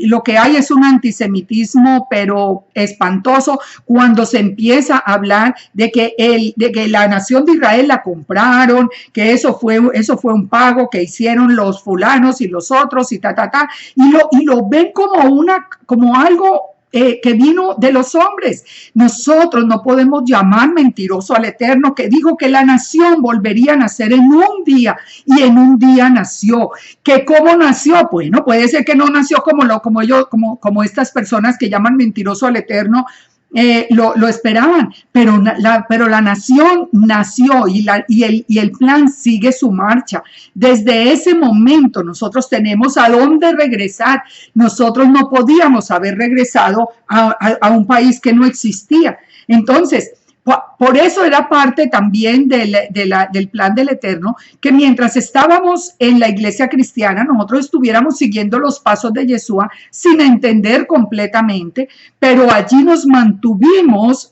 lo que hay es un antisemitismo pero espantoso, cuando se empieza a hablar de que la nación de Israel la compraron, que eso fue un pago que hicieron los fulanos y los otros y y lo ven como algo que vino de los hombres. Nosotros no podemos llamar mentiroso al Eterno, que dijo que la nación volvería a nacer en un día, y en un día nació. ¿Que cómo nació? Bueno, puede ser que no nació como estas personas que llaman mentiroso al Eterno lo esperaban, pero la nación nació y el plan sigue su marcha. Desde ese momento nosotros tenemos a dónde regresar. Nosotros no podíamos haber regresado a un país que no existía. Entonces, por eso era parte también del plan del Eterno, que mientras estábamos en la iglesia cristiana, nosotros estuviéramos siguiendo los pasos de Yeshua sin entender completamente, pero allí nos mantuvimos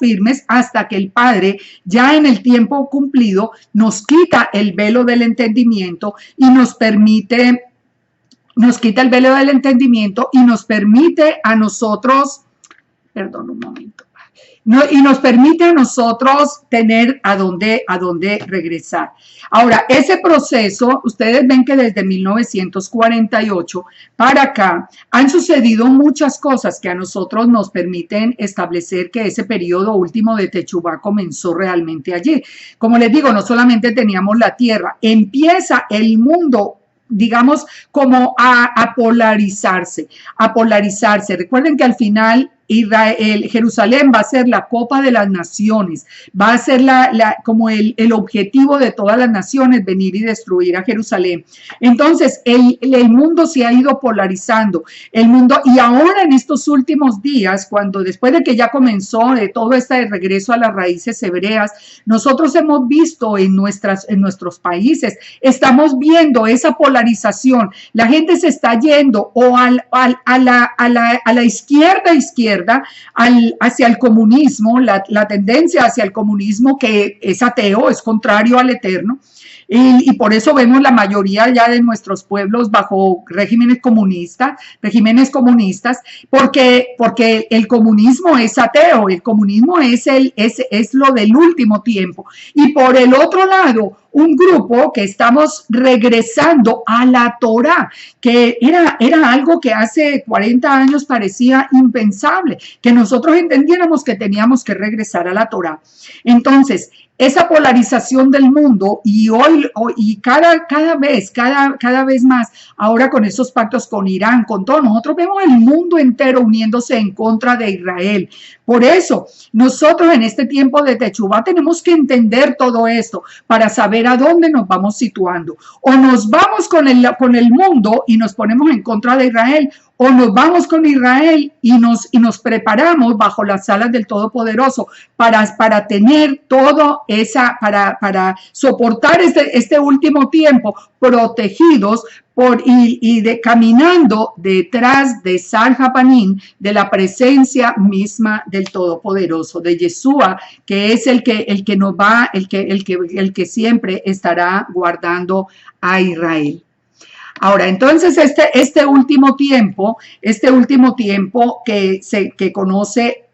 firmes hasta que el Padre, ya en el tiempo cumplido, nos quita el velo del entendimiento y nos quita el velo del entendimiento y nos permite a nosotros, perdón un momento, y nos permite a nosotros tener a dónde regresar. Ahora, ese proceso, ustedes ven que desde 1948 para acá han sucedido muchas cosas que a nosotros nos permiten establecer que ese periodo último de Techuvá comenzó realmente allí. Como les digo, no solamente teníamos la tierra, empieza el mundo, digamos, como a polarizarse, a polarizarse. Recuerden que al final Israel, Jerusalén va a ser la copa de las naciones, va a ser como el objetivo de todas las naciones, venir y destruir a Jerusalén. Entonces, el mundo se ha ido polarizando, el mundo, y ahora en estos últimos días, cuando después de que ya comenzó todo este regreso a las raíces hebreas, nosotros hemos visto en nuestros países, estamos viendo esa polarización, la gente se está yendo o a la izquierda, hacia el comunismo, la tendencia hacia el comunismo que es ateo, es contrario al eterno, y por eso vemos la mayoría ya de nuestros pueblos bajo regímenes comunistas, porque el comunismo es ateo, el comunismo es lo del último tiempo. Y por el otro lado, un grupo que estamos regresando a la Torá, que era algo que hace 40 años parecía impensable, que nosotros entendiéramos que teníamos que regresar a la Torá. Entonces, esa polarización del mundo y cada vez más, ahora con esos pactos con Irán, con todo, nosotros vemos el mundo entero uniéndose en contra de Israel. Por eso, nosotros en este tiempo de Techuvá tenemos que entender todo esto para saber a dónde nos vamos situando. O nos vamos con el mundo y nos ponemos en contra de Israel, o nos vamos con Israel y nos preparamos bajo las alas del Todopoderoso para tener todo para soportar este último tiempo protegidos caminando detrás de Sar Japanín, de la presencia misma del Todopoderoso, de Yeshua, que es el que nos va, el que siempre estará guardando a Israel. Ahora, entonces, este último tiempo que se conoce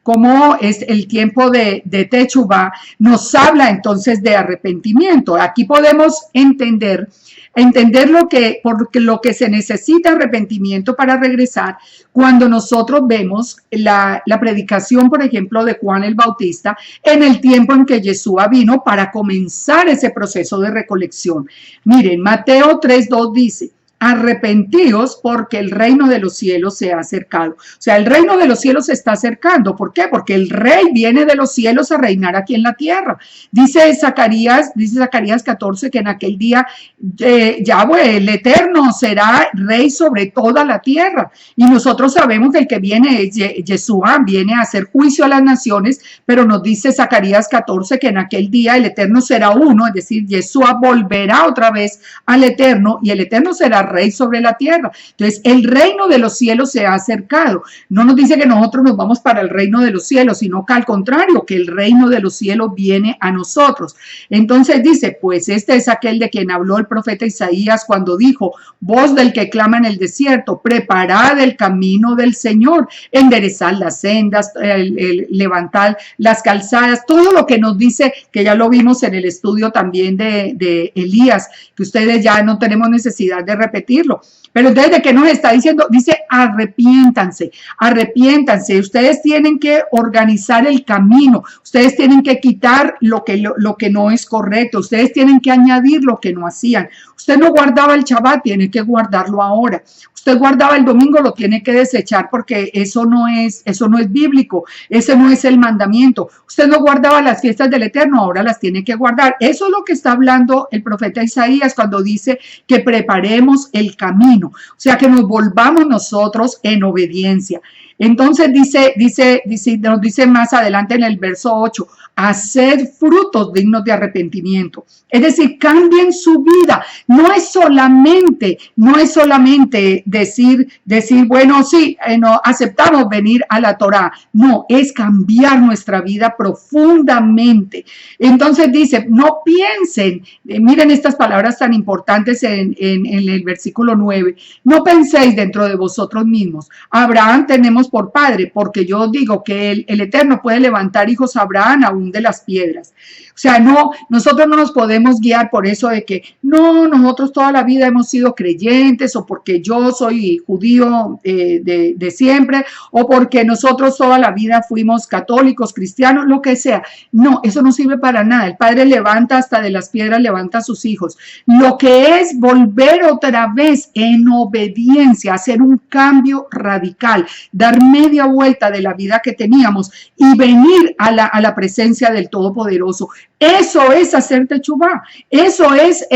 como es el tiempo de Techuvá, nos habla entonces de arrepentimiento. Aquí podemos entender porque lo que se necesita arrepentimiento para regresar cuando nosotros vemos la predicación, por ejemplo, de Juan el Bautista en el tiempo en que Yeshua vino para comenzar ese proceso de recolección. Miren, Mateo 3:2 dice: arrepentíos porque el reino de los cielos se ha acercado. O sea, el reino de los cielos se está acercando. ¿Por qué? Porque el rey viene de los cielos a reinar aquí en la tierra. Dice Zacarías 14 que en aquel día Yahweh, el Eterno, será rey sobre toda la tierra. Y nosotros sabemos que el que viene es Yeshua, viene a hacer juicio a las naciones, pero nos dice Zacarías 14 que en aquel día el Eterno será uno, es decir, Yeshua volverá otra vez al Eterno y el Eterno será rey sobre la tierra. Entonces, el reino de los cielos se ha acercado. No nos dice que nosotros nos vamos para el reino de los cielos, sino que al contrario, que el reino de los cielos viene a nosotros. Entonces dice, pues este es aquel de quien habló el profeta Isaías cuando dijo: voz del que clama en el desierto, preparad el camino del Señor, enderezad las sendas, levantad las calzadas, todo lo que nos dice, que ya lo vimos en el estudio también de Elías, que ustedes ya no tenemos necesidad de repetirlo. Pero entonces, ¿de qué nos está diciendo? Dice: arrepiéntanse, ustedes tienen que organizar el camino, ustedes tienen que quitar lo que no es correcto, ustedes tienen que añadir lo que no hacían. Usted no guardaba el Shabbat, tiene que guardarlo ahora. Usted guardaba el domingo, lo tiene que desechar porque eso no es bíblico, ese no es el mandamiento. Usted no guardaba las fiestas del Eterno, ahora las tiene que guardar. Eso es lo que está hablando el profeta Isaías cuando dice que preparemos el camino, o sea, que nos volvamos nosotros en obediencia. Entonces nos dice más adelante en el verso 8, haced frutos dignos de arrepentimiento. Es decir, cambien su vida. No es solamente decir, bueno, sí, no aceptamos venir a la Torá. No, es cambiar nuestra vida profundamente. Entonces dice, no piensen, miren estas palabras tan importantes en el versículo 9, no penséis dentro de vosotros mismos. Abraham tenemos tenemos por padre, porque yo digo que el Eterno puede levantar hijos a Abraham aún de las piedras. O sea, no, nosotros no nos podemos guiar por eso de que no, nosotros toda la vida hemos sido creyentes, o porque yo soy judío de siempre, o porque nosotros toda la vida fuimos católicos, cristianos, lo que sea. No, eso no sirve para nada. El Padre levanta hasta de las piedras, levanta a sus hijos. Lo que es volver otra vez en obediencia, hacer un cambio radical, dar media vuelta de la vida que teníamos y venir a la presencia del Todopoderoso. Eso es hacer techubá, eso es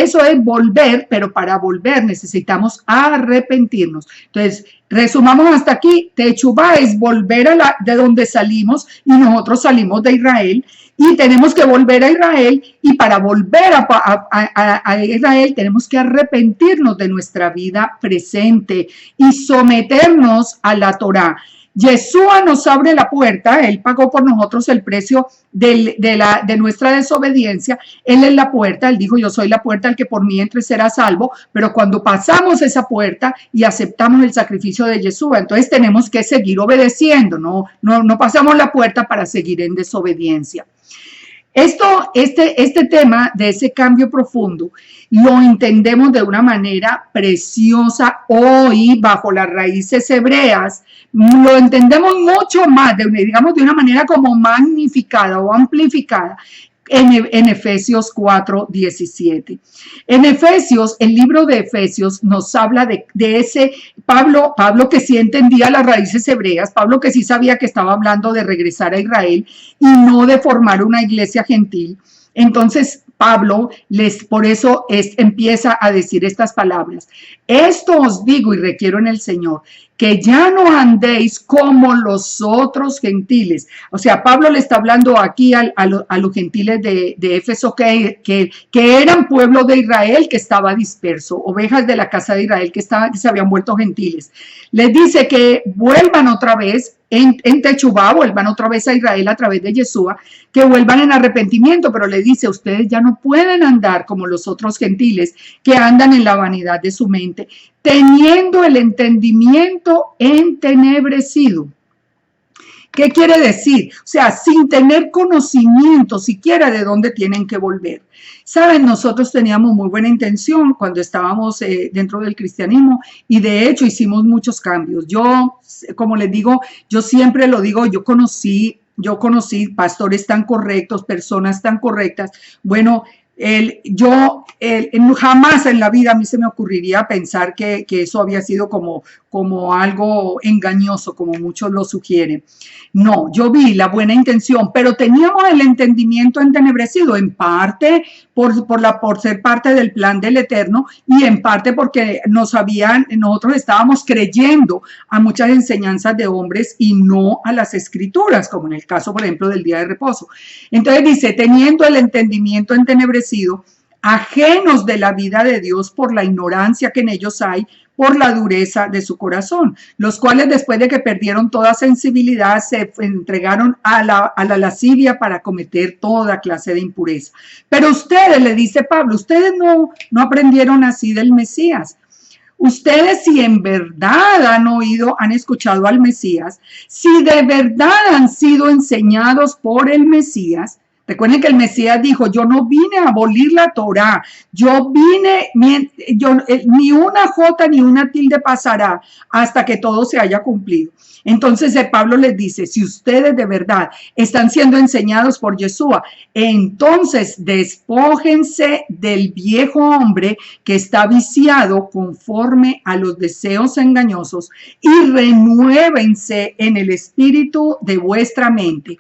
volver, pero para volver necesitamos arrepentirnos. Entonces, resumamos hasta aquí, techubá es volver de donde salimos, y nosotros salimos de Israel y tenemos que volver a Israel, y para volver a Israel tenemos que arrepentirnos de nuestra vida presente y someternos a la Torá. Yeshua nos abre la puerta, Él pagó por nosotros el precio de nuestra desobediencia. Él es la puerta, Él dijo, yo soy la puerta, el que por mí entre será salvo, pero cuando pasamos esa puerta y aceptamos el sacrificio de Yeshua, entonces tenemos que seguir obedeciendo, no pasamos la puerta para seguir en desobediencia. Este tema de ese cambio profundo lo entendemos de una manera preciosa hoy bajo las raíces hebreas. Lo entendemos mucho más, digamos de una manera como magnificada o amplificada en Efesios 4:17. En Efesios, el libro de Efesios nos habla de ese Pablo que sí entendía las raíces hebreas, Pablo que sí sabía que estaba hablando de regresar a Israel y no de formar una iglesia gentil. Entonces Pablo por eso empieza a decir estas palabras: esto os digo y requiero en el Señor, que ya no andéis como los otros gentiles. O sea, Pablo le está hablando aquí a los gentiles de Éfeso que eran pueblo de Israel que estaba disperso, ovejas de la casa de Israel que se habían vuelto gentiles. Les dice que vuelvan otra vez en techubá, vuelvan otra vez a Israel a través de Yeshua, que vuelvan en arrepentimiento, pero le dice, ustedes ya no pueden andar como los otros gentiles que andan en la vanidad de su mente, teniendo el entendimiento entenebrecido. ¿Qué quiere decir? O sea, sin tener conocimiento siquiera de dónde tienen que volver. Saben, nosotros teníamos muy buena intención cuando estábamos dentro del cristianismo, y de hecho hicimos muchos cambios. Yo, como les digo, yo siempre lo digo, yo conocí pastores tan correctos, personas tan correctas. Bueno, jamás en la vida a mí se me ocurriría pensar que eso había sido como algo engañoso, como muchos lo sugieren. No, yo vi la buena intención, pero teníamos el entendimiento entenebrecido, en parte por ser parte del plan del Eterno, y en parte porque nosotros estábamos creyendo a muchas enseñanzas de hombres y no a las escrituras, como en el caso, por ejemplo, del día de reposo. Entonces dice, teniendo el entendimiento entenebrecido, ajenos de la vida de Dios por la ignorancia que en ellos hay, por la dureza de su corazón, los cuales después de que perdieron toda sensibilidad se entregaron a la lascivia para cometer toda clase de impureza. Pero ustedes, le dice Pablo, ustedes no aprendieron así del Mesías. Ustedes, si en verdad han escuchado al Mesías, si de verdad han sido enseñados por el Mesías. Recuerden que el Mesías dijo, yo no vine a abolir la Torá, ni una jota ni una tilde pasará hasta que todo se haya cumplido. Entonces Pablo les dice, si ustedes de verdad están siendo enseñados por Yeshua, entonces despójense del viejo hombre que está viciado conforme a los deseos engañosos y renuévense en el espíritu de vuestra mente.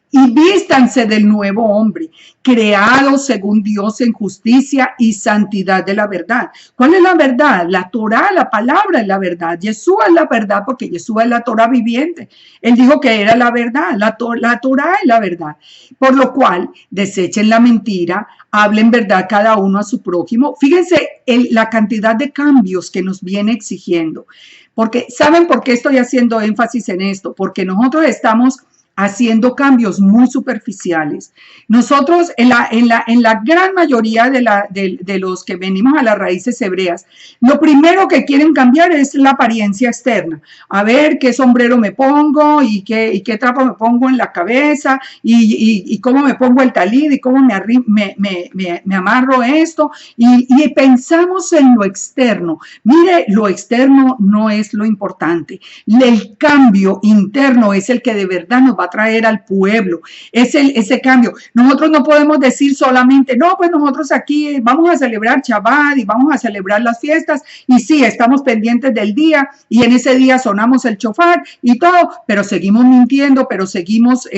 Y vístanse del nuevo hombre, creado según Dios en justicia y santidad de la verdad. ¿Cuál es la verdad? La Torá, la palabra es la verdad. Yeshua es la verdad, porque Yeshua es la Torá viviente. Él dijo que era la verdad. La Torá es la verdad. Por lo cual, desechen la mentira, hablen verdad cada uno a su prójimo. Fíjense la cantidad de cambios que nos viene exigiendo. Porque, ¿saben por qué estoy haciendo énfasis en esto? Porque nosotros estamos haciendo cambios muy superficiales. Nosotros, en la gran mayoría de los que venimos a las raíces hebreas, lo primero que quieren cambiar es la apariencia externa. A ver qué sombrero me pongo y qué trapo me pongo en la cabeza y cómo me pongo el talid y cómo me amarro esto y pensamos en lo externo. Mire, lo externo no es lo importante. El cambio interno es el que de verdad nos va a traer al pueblo. Es ese cambio. Nosotros no podemos decir solamente, no, pues nosotros aquí vamos a celebrar Shabbat y vamos a celebrar las fiestas y sí, estamos pendientes del día y en ese día sonamos el shofar y todo, pero seguimos mintiendo, pero seguimos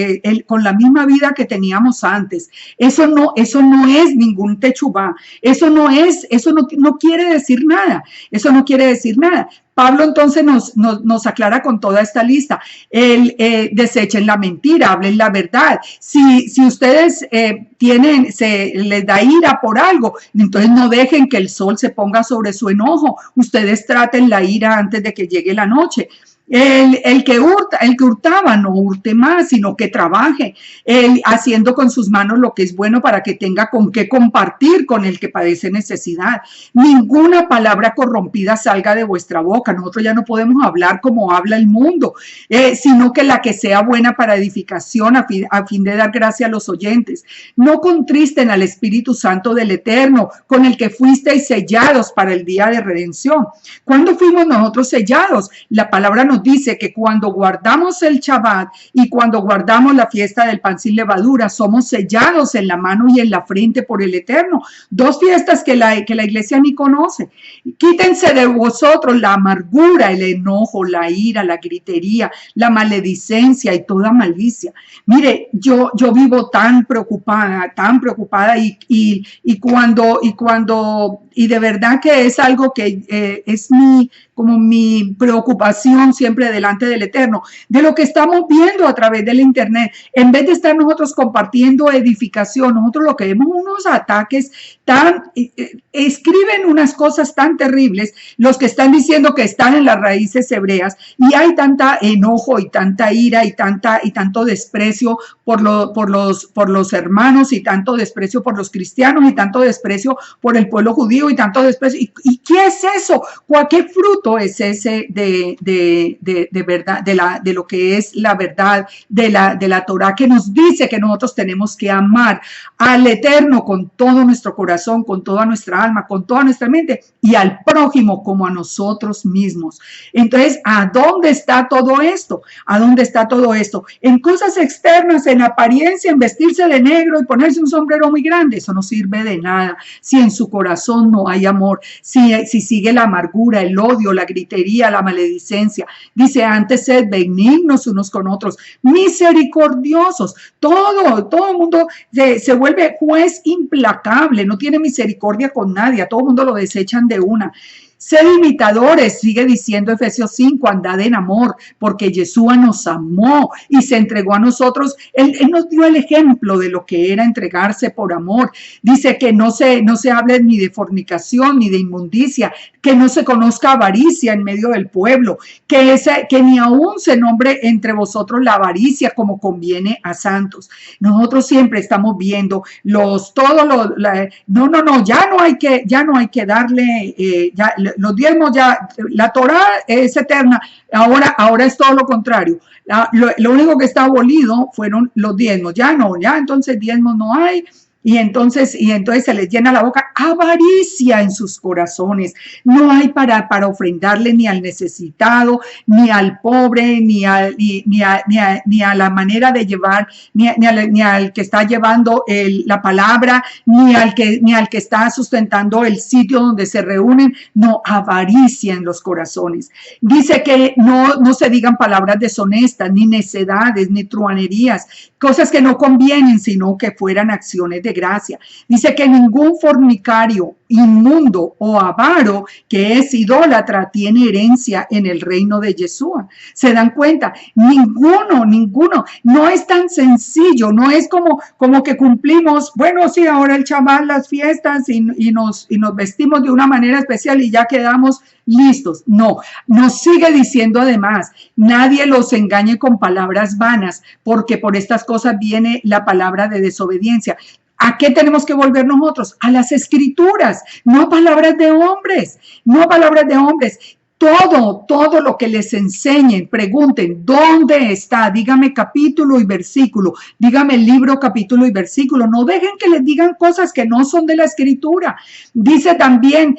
con la misma vida que teníamos antes. Eso no es ningún techubá. Eso no quiere decir nada. Eso no quiere decir nada. Pablo entonces nos aclara con toda esta lista. Desechen la mentira, hablen la verdad. Si ustedes les da ira por algo, entonces no dejen que el sol se ponga sobre su enojo. Ustedes traten la ira antes de que llegue la noche. El que hurtaba, no hurte más, sino que trabaje, haciendo con sus manos lo que es bueno para que tenga con qué compartir con el que padece necesidad. Ninguna palabra corrompida salga de vuestra boca. Nosotros ya no podemos hablar como habla el mundo, sino que la que sea buena para edificación a fin de dar gracia a los oyentes. No contristen al Espíritu Santo del Eterno, con el que fuisteis sellados para el día de redención. ¿Cuándo fuimos nosotros sellados? La palabra nos dice que cuando guardamos el Shabbat y cuando guardamos la fiesta del pan sin levadura, somos sellados en la mano y en la frente por el Eterno. Dos fiestas que la iglesia ni conoce. Quítense de vosotros la amargura, el enojo, la ira, la gritería, la maledicencia y toda malicia. Mire, yo vivo tan preocupada y de verdad que es algo que es como mi preocupación siempre delante del Eterno, de lo que estamos viendo a través del internet. En vez de estar nosotros compartiendo edificación, nosotros lo que vemos unos ataques escriben unas cosas tan terribles, los que están diciendo que están en las raíces hebreas, y hay tanta enojo y tanta ira y tanto desprecio por los hermanos y tanto desprecio por los cristianos y tanto desprecio por el pueblo judío y tanto desprecio. ¿Y qué es eso? ¿Qué fruto es ese de verdad, de lo que es la verdad de la Torah, que nos dice que nosotros tenemos que amar al Eterno con todo nuestro corazón, con toda nuestra alma, con toda nuestra mente, y al prójimo como a nosotros mismos? Entonces, ¿a dónde está todo esto? ¿A dónde está todo esto? En cosas externas, en apariencia, en vestirse de negro y ponerse un sombrero muy grande. Eso no sirve de nada si en su corazón no hay amor, si sigue la amargura, el odio, la gritería, la maledicencia. Dice, antes sed benignos unos con otros, misericordiosos. Todo el mundo se vuelve juez implacable, no tiene misericordia con nadie, a todo el mundo lo desechan de una. Sed imitadores, sigue diciendo Efesios 5, andad en amor, porque Yeshua nos amó y se entregó a nosotros. Él nos dio el ejemplo de lo que era entregarse por amor. Dice que no se hable ni de fornicación ni de inmundicia, que no se conozca avaricia en medio del pueblo, que ni aún se nombre entre vosotros la avaricia como conviene a santos. Nosotros siempre estamos viendo ya no hay que darle, los diezmos ya, la Torah es eterna, ahora es todo lo contrario. Lo único que está abolido fueron los diezmos, ya entonces diezmos no hay. Y entonces se les llena la boca avaricia en sus corazones. No hay para ofrendarle ni al necesitado, ni al pobre, ni a la manera de llevar, ni al que está llevando la palabra, ni al que está sustentando el sitio donde se reúnen. No, avaricia en los corazones. Dice que no se digan palabras deshonestas, ni necedades, ni truanerías, cosas que no convienen, sino que fueran acciones de solamente gracia. Dice que ningún fornicario, inmundo o avaro que es idólatra tiene herencia en el reino de Yeshua. ¿Se dan cuenta? Ninguno. No es tan sencillo, no es como que cumplimos, bueno, sí, ahora el chaval, las fiestas y nos vestimos de una manera especial y ya quedamos listos. No, nos sigue diciendo además, nadie los engañe con palabras vanas, porque por estas cosas viene la palabra de desobediencia. ¿A qué tenemos que volver nosotros? A las escrituras, no a palabras de hombres, no a palabras de hombres. Todo lo que les enseñen, pregunten, ¿dónde está? Dígame capítulo y versículo, dígame libro, capítulo y versículo. No dejen que les digan cosas que no son de la escritura. Dice también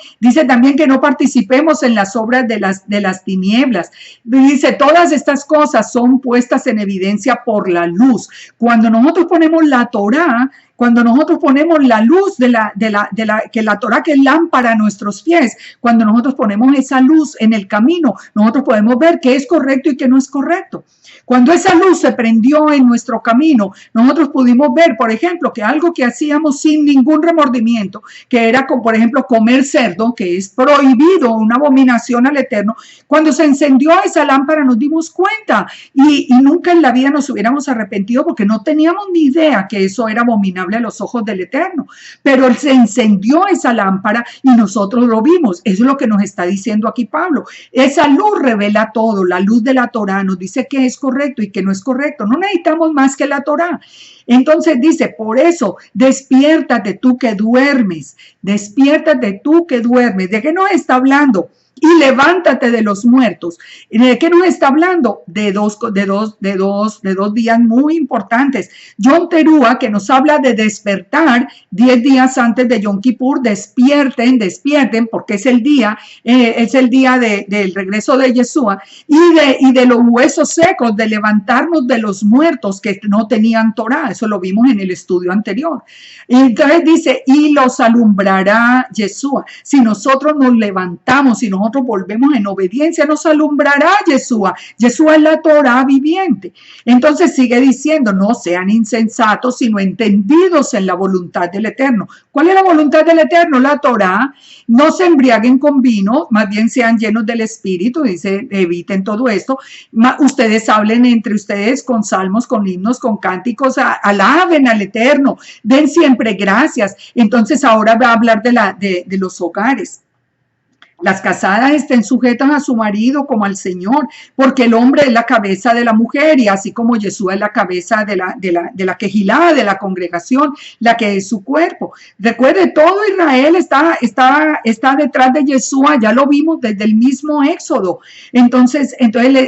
que no participemos en las obras de las tinieblas. Dice, todas estas cosas son puestas en evidencia por la luz. Cuando nosotros ponemos la Torá, cuando nosotros ponemos la luz que la Torá, que es lámpara a nuestros pies, cuando nosotros ponemos esa luz en el camino, nosotros podemos ver qué es correcto y qué no es correcto. Cuando esa luz se prendió en nuestro camino, nosotros pudimos ver, por ejemplo, que algo que hacíamos sin ningún remordimiento, que era, por ejemplo, comer cerdo, que es prohibido, una abominación al Eterno, cuando se encendió esa lámpara nos dimos cuenta y nunca en la vida nos hubiéramos arrepentido porque no teníamos ni idea que eso era abominable a los ojos del Eterno, pero se encendió esa lámpara y nosotros lo vimos. Eso es lo que nos está diciendo aquí Pablo. Esa luz revela todo, la luz de la Torá nos dice qué es correcto y qué no es correcto. No necesitamos más que la Torá. Entonces dice, por eso, despiértate tú que duermes, despiértate tú que duermes. ¿De qué nos está hablando? Y levántate de los muertos. ¿De qué nos está hablando? De dos días muy importantes. Yom Teruah, que nos habla de despertar 10 días antes de Yom Kippur. Despierten, porque es el día del regreso de Yeshua y de los huesos secos, de levantarnos de los muertos que no tenían Torah. Eso lo vimos en el estudio anterior. Y entonces dice, y los alumbrará Yeshua. Si nosotros nos levantamos, si nosotros volvemos en obediencia, nos alumbrará Yeshua. Yeshua es la Torah viviente. Entonces sigue diciendo, no sean insensatos, sino entendidos en la voluntad del Eterno. ¿Cuál es la voluntad del Eterno? La Torah. No se embriaguen con vino, más bien sean llenos del Espíritu. Dice, eviten todo esto. Ustedes hablen entre ustedes con salmos, con himnos, con cánticos, alaben al Eterno, den siempre gracias. Entonces ahora va a hablar de los hogares. Las casadas estén sujetas a su marido como al Señor, porque el hombre es la cabeza de la mujer y así como Yeshua es la cabeza de la quejilá, de la congregación, la que es su cuerpo. Recuerde, todo Israel está detrás de Yeshua, ya lo vimos desde el mismo Éxodo. Entonces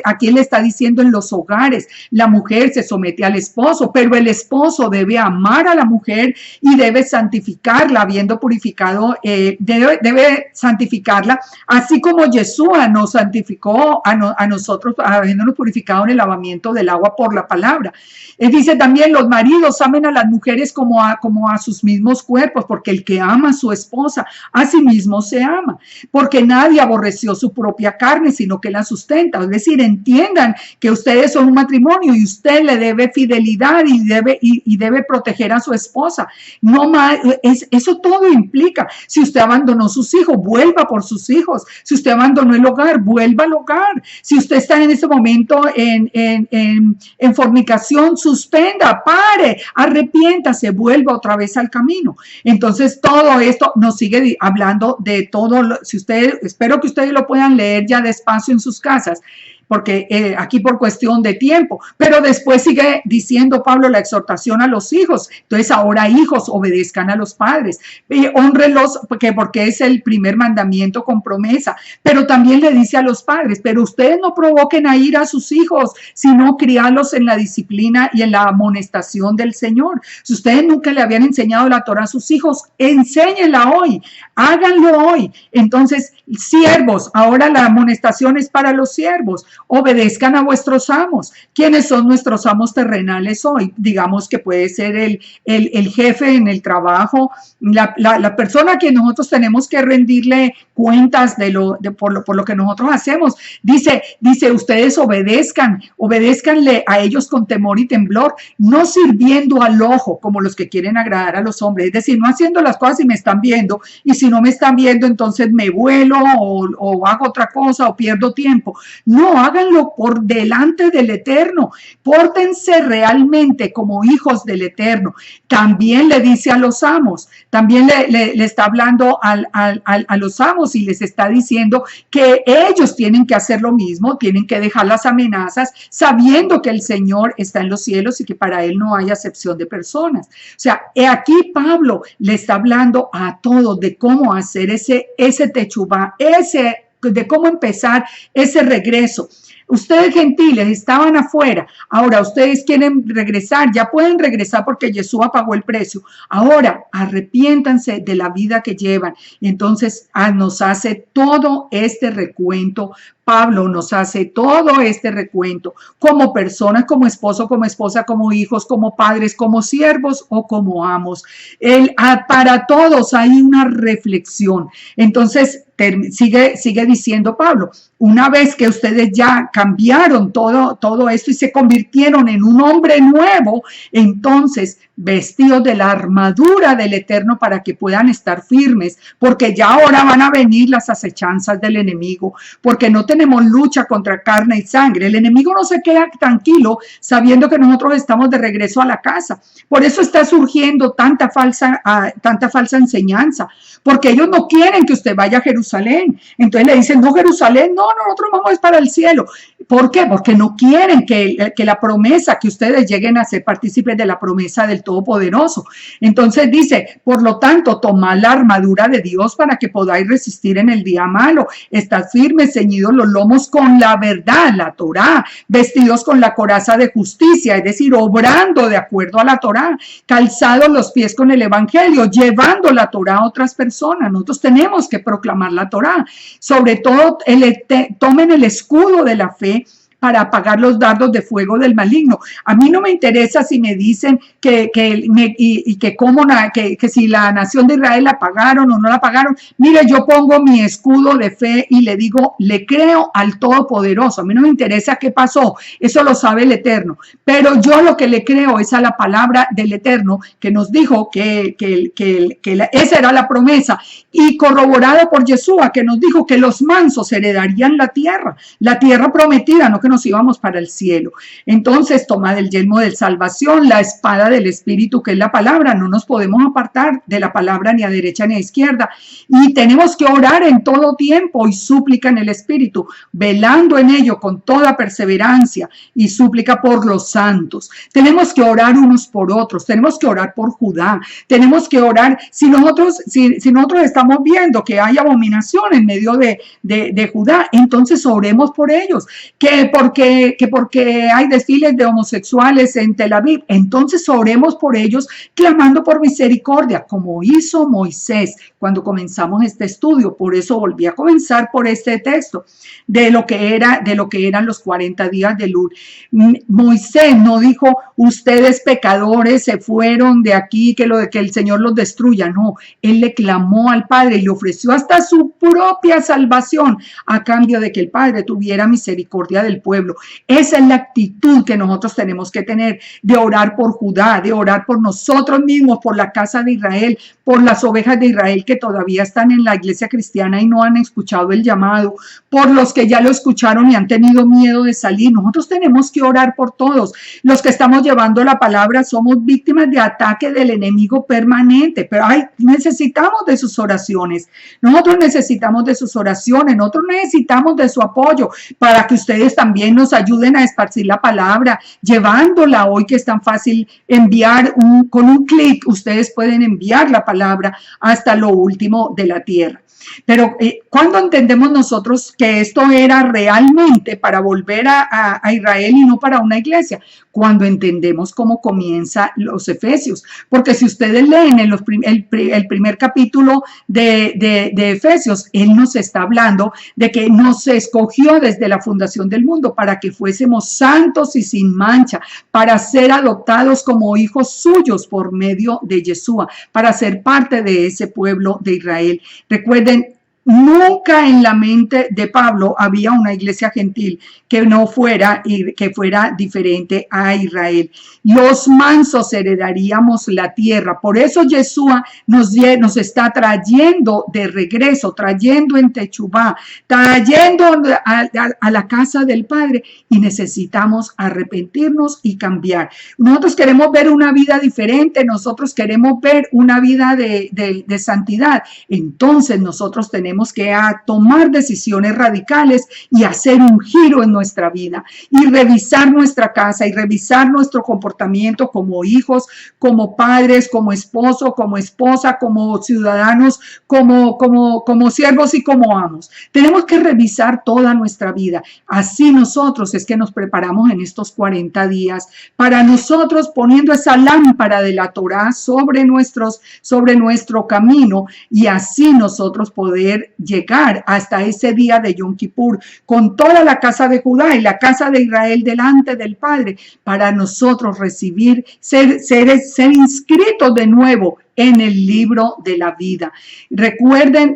aquí le está diciendo en los hogares, la mujer se somete al esposo, pero el esposo debe amar a la mujer y debe santificarla, habiendo purificado, debe santificarla, así como Yeshua nos santificó a nosotros, habiéndonos purificado en el lavamiento del agua por la palabra. Él dice también, los maridos amen a las mujeres como a sus mismos cuerpos, porque el que ama a su esposa, a sí mismo se ama, porque nadie aborreció su propia carne, sino que la sustenta. Es decir, entiendan que ustedes son un matrimonio y usted le debe fidelidad y debe proteger a su esposa. No más, eso todo implica, si usted abandonó sus hijos, vuelva por sus hijos. Si usted abandonó el hogar, vuelva al hogar. Si usted está en este momento en fornicación, suspenda, pare, arrepiéntase, vuelva otra vez al camino. Entonces todo esto nos sigue hablando de todo. Espero que ustedes lo puedan leer ya despacio en sus casas, porque aquí por cuestión de tiempo, pero después sigue diciendo Pablo la exhortación a los hijos. Entonces ahora hijos, obedezcan a los padres, hónrenlos porque es el primer mandamiento con promesa, pero también le dice a los padres, pero ustedes no provoquen a ira a sus hijos, sino criarlos en la disciplina y en la amonestación del Señor. Si ustedes nunca le habían enseñado la Torah a sus hijos, enséñenla hoy, háganlo hoy. Entonces, siervos, ahora la amonestación es para los siervos. obedezcan a vuestros amos. ¿Quiénes son nuestros amos terrenales hoy? Digamos que puede ser el jefe en el trabajo, la persona a quien nosotros tenemos que rendirle cuentas por lo que nosotros hacemos. Dice, ustedes obedézcanle a ellos con temor y temblor, no sirviendo al ojo como los que quieren agradar a los hombres, es decir, no haciendo las cosas si me están viendo, y si no me están viendo, entonces me vuelo o hago otra cosa o pierdo tiempo. No, háganlo por delante del Eterno, pórtense realmente como hijos del Eterno. También le dice a los amos, también le está hablando a los amos y les está diciendo que ellos tienen que hacer lo mismo, tienen que dejar las amenazas, sabiendo que el Señor está en los cielos y que para Él no hay acepción de personas. O sea, aquí Pablo le está hablando a todos de cómo hacer ese techubá, de cómo empezar ese regreso. Ustedes gentiles estaban afuera, ahora ustedes quieren regresar, ya pueden regresar porque Jesús pagó el precio. Ahora arrepiéntanse de la vida que llevan. Y entonces nos hace todo este recuento. Pablo nos hace todo este recuento como personas, como esposo, como esposa, como hijos, como padres, como siervos o como amos. Para todos hay una reflexión. Entonces sigue diciendo Pablo, una vez que ustedes ya cambiaron todo esto y se convirtieron en un hombre nuevo, entonces vestidos de la armadura del Eterno para que puedan estar firmes, porque ya ahora van a venir las acechanzas del enemigo, porque no tenemos lucha contra carne y sangre. El enemigo no se queda tranquilo sabiendo que nosotros estamos de regreso a la casa. Por eso está surgiendo tanta falsa enseñanza, porque ellos no quieren que usted vaya a Jerusalén. Entonces le dicen, no, Jerusalén, no, nosotros vamos para el cielo. ¿Por qué? Porque no quieren que la promesa, que ustedes lleguen a ser partícipes de la promesa del Todopoderoso. Entonces dice, por lo tanto, tomad la armadura de Dios para que podáis resistir en el día malo. Estad firmes, ceñidos los lomos con la verdad, la Torá, vestidos con la coraza de justicia, es decir, obrando de acuerdo a la Torá, calzados los pies con el evangelio, llevando la Torá a otras personas. Nosotros tenemos que proclamar la Torá. Sobre todo, tomen el escudo de la fe para apagar los dardos de fuego del maligno. A mí no me interesa si me dicen que si la nación de Israel la pagaron o no la pagaron. Mire, yo pongo mi escudo de fe y le digo, le creo al Todopoderoso. A mí no me interesa qué pasó, eso lo sabe el Eterno. Pero yo lo que le creo es a la palabra del Eterno que nos dijo que esa era la promesa, y corroborada por Yeshua, que nos dijo que los mansos heredarían la tierra prometida, no que nos íbamos para el cielo. Entonces, tomad el yelmo de salvación, la espada del Espíritu, que es la palabra. No nos podemos apartar de la palabra ni a derecha ni a izquierda. Y tenemos que orar en todo tiempo y súplica en el Espíritu, velando en ello con toda perseverancia y súplica por los santos. Tenemos que orar unos por otros, tenemos que orar por Judá, tenemos que orar, si nosotros estamos viendo que hay abominación en medio de Judá, entonces oremos por ellos, porque hay desfiles de homosexuales en Tel Aviv, entonces oremos por ellos clamando por misericordia, como hizo Moisés cuando comenzamos este estudio. Por eso volví a comenzar por este texto de lo que eran los 40 días de Elul. Moisés no dijo, ustedes pecadores se fueron de aquí, que el Señor los destruya. No, él le clamó al Padre y le ofreció hasta su propia salvación a cambio de que el Padre tuviera misericordia del pueblo. Esa es la actitud que nosotros tenemos que tener, de orar por Judá, de orar por nosotros mismos, por la casa de Israel, por las ovejas de Israel que todavía están en la iglesia cristiana y no han escuchado el llamado, por los que ya lo escucharon y han tenido miedo de salir. Nosotros tenemos que orar por todos. Los que estamos llevando la palabra somos víctimas de ataque del enemigo permanente, pero necesitamos de sus oraciones. Nosotros necesitamos de sus oraciones, nosotros necesitamos de su apoyo para que ustedes también nos ayuden a esparcir la palabra, llevándola hoy, que es tan fácil enviar con un clic. Ustedes pueden enviar la palabra hasta lo último de la tierra. Pero ¿Cuándo entendemos nosotros que esto era realmente para volver a Israel y no para una iglesia? Cuando entendemos cómo comienza los Efesios. Porque si ustedes leen el primer capítulo de Efesios, él nos está hablando de que nos escogió desde la fundación del mundo para que fuésemos santos y sin mancha, para ser adoptados como hijos suyos por medio de Yeshua, para ser parte de ese pueblo de Israel. Recuerden, nunca en la mente de Pablo había una iglesia gentil que no fuera y que fuera diferente a Israel. Los mansos heredaríamos la tierra. Por eso Yeshua nos está trayendo de regreso, trayendo en Techubá, trayendo a la casa del Padre, y necesitamos arrepentirnos y cambiar. Nosotros queremos ver una vida diferente, nosotros queremos ver una vida de santidad. Entonces nosotros tenemos que tomar decisiones radicales y hacer un giro en nuestra vida y revisar nuestra casa y revisar nuestro comportamiento como hijos, como padres, como esposo, como esposa, como ciudadanos, como siervos y como amos. Tenemos que revisar toda nuestra vida. Así nosotros es que nos preparamos en estos 40 días para nosotros, poniendo esa lámpara de la Torá sobre nuestro camino, y así nosotros poder llegar hasta ese día de Yom Kippur con toda la casa de Judá y la casa de Israel delante del Padre, para nosotros recibir, ser inscritos de nuevo en el libro de la vida. Recuerden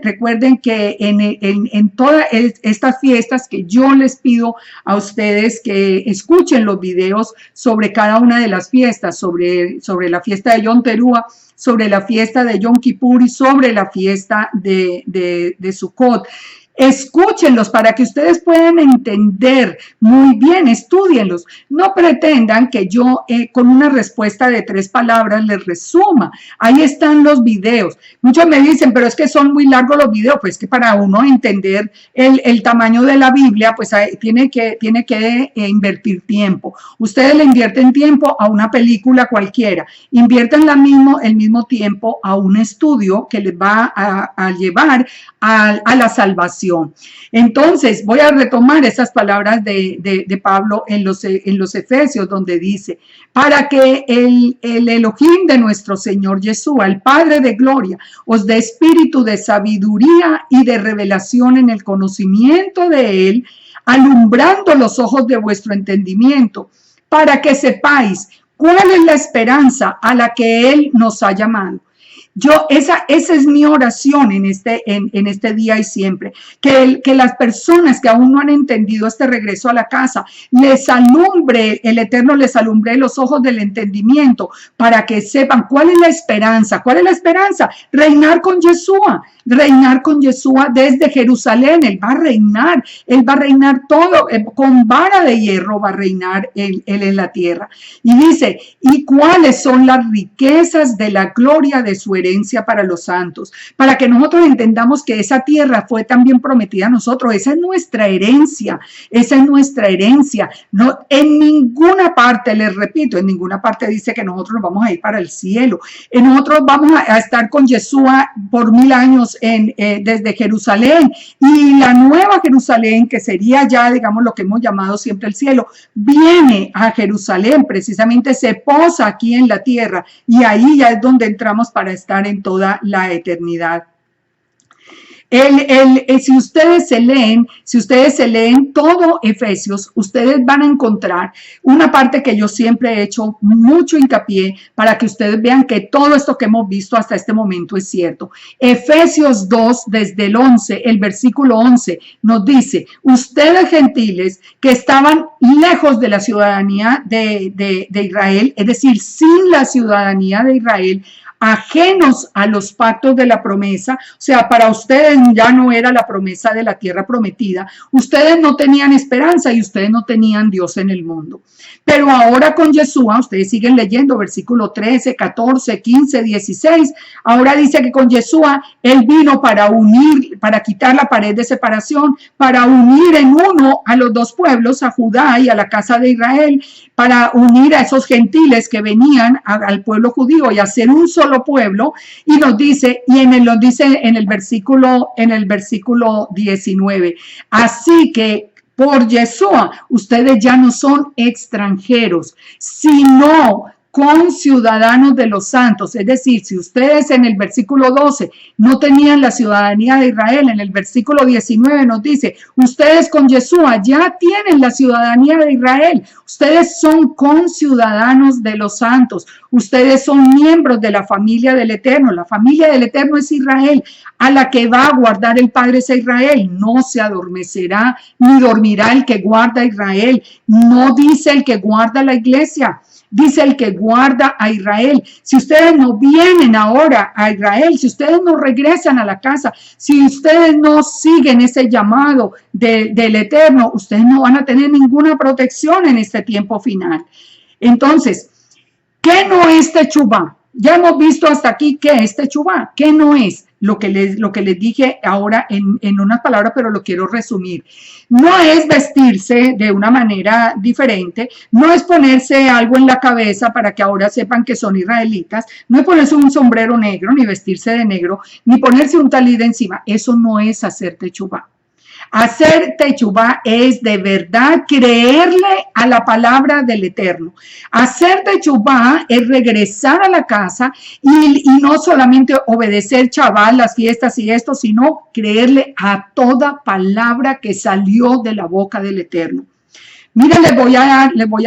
que en todas estas fiestas, que yo les pido a ustedes que escuchen los videos sobre cada una de las fiestas, sobre la fiesta de Yom Teruah, sobre la fiesta de Yom Kippur y sobre la fiesta de Sukkot. Escúchenlos para que ustedes puedan entender muy bien, estúdienlos. No pretendan que yo con una respuesta de 3 palabras les resuma. Ahí están los videos. Muchos me dicen, pero es que son muy largos los videos. Pues que para uno entender el tamaño de la Biblia, pues tiene que invertir tiempo. Ustedes le invierten tiempo a una película cualquiera. Invierten el mismo tiempo a un estudio que les va a llevar a la salvación. Entonces voy a retomar esas palabras de Pablo en los Efesios, donde dice: para que el Elohim de nuestro Señor Yeshua, el Padre de gloria, os dé espíritu de sabiduría y de revelación en el conocimiento de Él, alumbrando los ojos de vuestro entendimiento, para que sepáis cuál es la esperanza a la que Él nos ha llamado. Esa es mi oración en este día y siempre, que las personas que aún no han entendido este regreso a la casa, el Eterno les alumbre los ojos del entendimiento, para que sepan cuál es la esperanza. ¿Cuál es la esperanza? Reinar con Yeshua desde Jerusalén. Él va a reinar todo, con vara de hierro va a reinar él en la tierra. Y dice: ¿y cuáles son las riquezas de la gloria de su herencia para los santos? Para que nosotros entendamos que esa tierra fue también prometida a nosotros. Esa es nuestra herencia. No, en ninguna parte, les repito, en ninguna parte dice que nosotros nos vamos a ir para el cielo. Nosotros vamos a estar con Yeshua por 1000 años desde Jerusalén, y la nueva Jerusalén, que sería ya, digamos, lo que hemos llamado siempre el cielo, viene a Jerusalén, precisamente se posa aquí en la tierra, y ahí ya es donde entramos para estar en toda la eternidad. Si ustedes se leen todo Efesios, ustedes van a encontrar una parte que yo siempre he hecho mucho hincapié, para que ustedes vean que todo esto que hemos visto hasta este momento es cierto. Efesios 2, desde el versículo 11, nos dice: ustedes gentiles que estaban lejos de la ciudadanía de Israel, es decir, sin la ciudadanía de Israel, ajenos a los pactos de la promesa, o sea, para ustedes ya no era la promesa de la tierra prometida, ustedes no tenían esperanza y ustedes no tenían Dios en el mundo. Pero ahora con Yeshua, ustedes siguen leyendo versículo 13, 14, 15, 16, ahora dice que con Yeshua Él vino para unir, para quitar la pared de separación, para unir en uno a los dos pueblos, a Judá y a la casa de Israel, para unir a esos gentiles que venían al pueblo judío y hacer un solo solo pueblo, y nos dice, nos dice en el versículo 19, así que por Yeshua, ustedes ya no son extranjeros, sino conciudadanos de los santos. Es decir, si ustedes en el versículo 12 no tenían la ciudadanía de Israel, en el versículo 19 nos dice, ustedes con Yeshua ya tienen la ciudadanía de Israel. Ustedes son conciudadanos de los santos. Ustedes son miembros de la familia del Eterno. La familia del Eterno es Israel. A la que va a guardar el Padre es a Israel. No se adormecerá ni dormirá el que guarda a Israel. No dice el que guarda la iglesia. Dice el que guarda a Israel. Si ustedes no vienen ahora a Israel, si ustedes no regresan a la casa, si ustedes no siguen ese llamado del Eterno, ustedes no van a tener ninguna protección en este tiempo final. Entonces, ¿qué no es Techubá? Ya hemos visto hasta aquí qué es Techubá, qué no es. Lo que les dije ahora en unas palabras, pero lo quiero resumir. No es vestirse de una manera diferente, no es ponerse algo en la cabeza para que ahora sepan que son israelitas, no es ponerse un sombrero negro, ni vestirse de negro, ni ponerse un talid encima. Eso no es hacer techubá. Hacer techubá es de verdad creerle a la palabra del Eterno. Hacer techubá es regresar a la casa y no solamente obedecer Shabbat, las fiestas y esto, sino creerle a toda palabra que salió de la boca del Eterno. Miren, les voy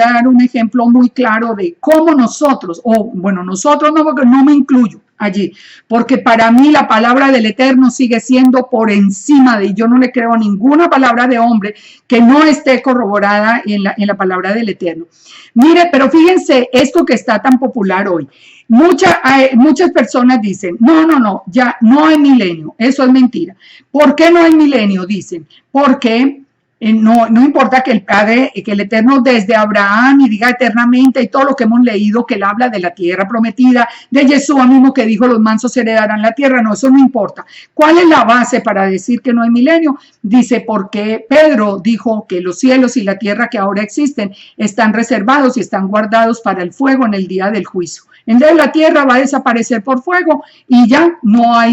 a dar un ejemplo muy claro de cómo nosotros no, porque no me incluyo allí, porque para mí la palabra del Eterno sigue siendo por encima de, yo no le creo a ninguna palabra de hombre que no esté corroborada en la palabra del Eterno. Mire, pero fíjense esto que está tan popular hoy. Muchas personas dicen, no, ya no hay milenio, eso es mentira. ¿Por qué no hay milenio? Dicen, porque no importa que el Padre, que el Eterno desde Abraham y diga eternamente y todo lo que hemos leído que él habla de la tierra prometida, de Yeshua mismo que dijo los mansos heredarán la tierra, no, eso no importa. ¿Cuál es la base para decir que no hay milenio? Dice, porque Pedro dijo que los cielos y la tierra que ahora existen están reservados y están guardados para el fuego en el día del juicio. Entonces la tierra va a desaparecer por fuego y ya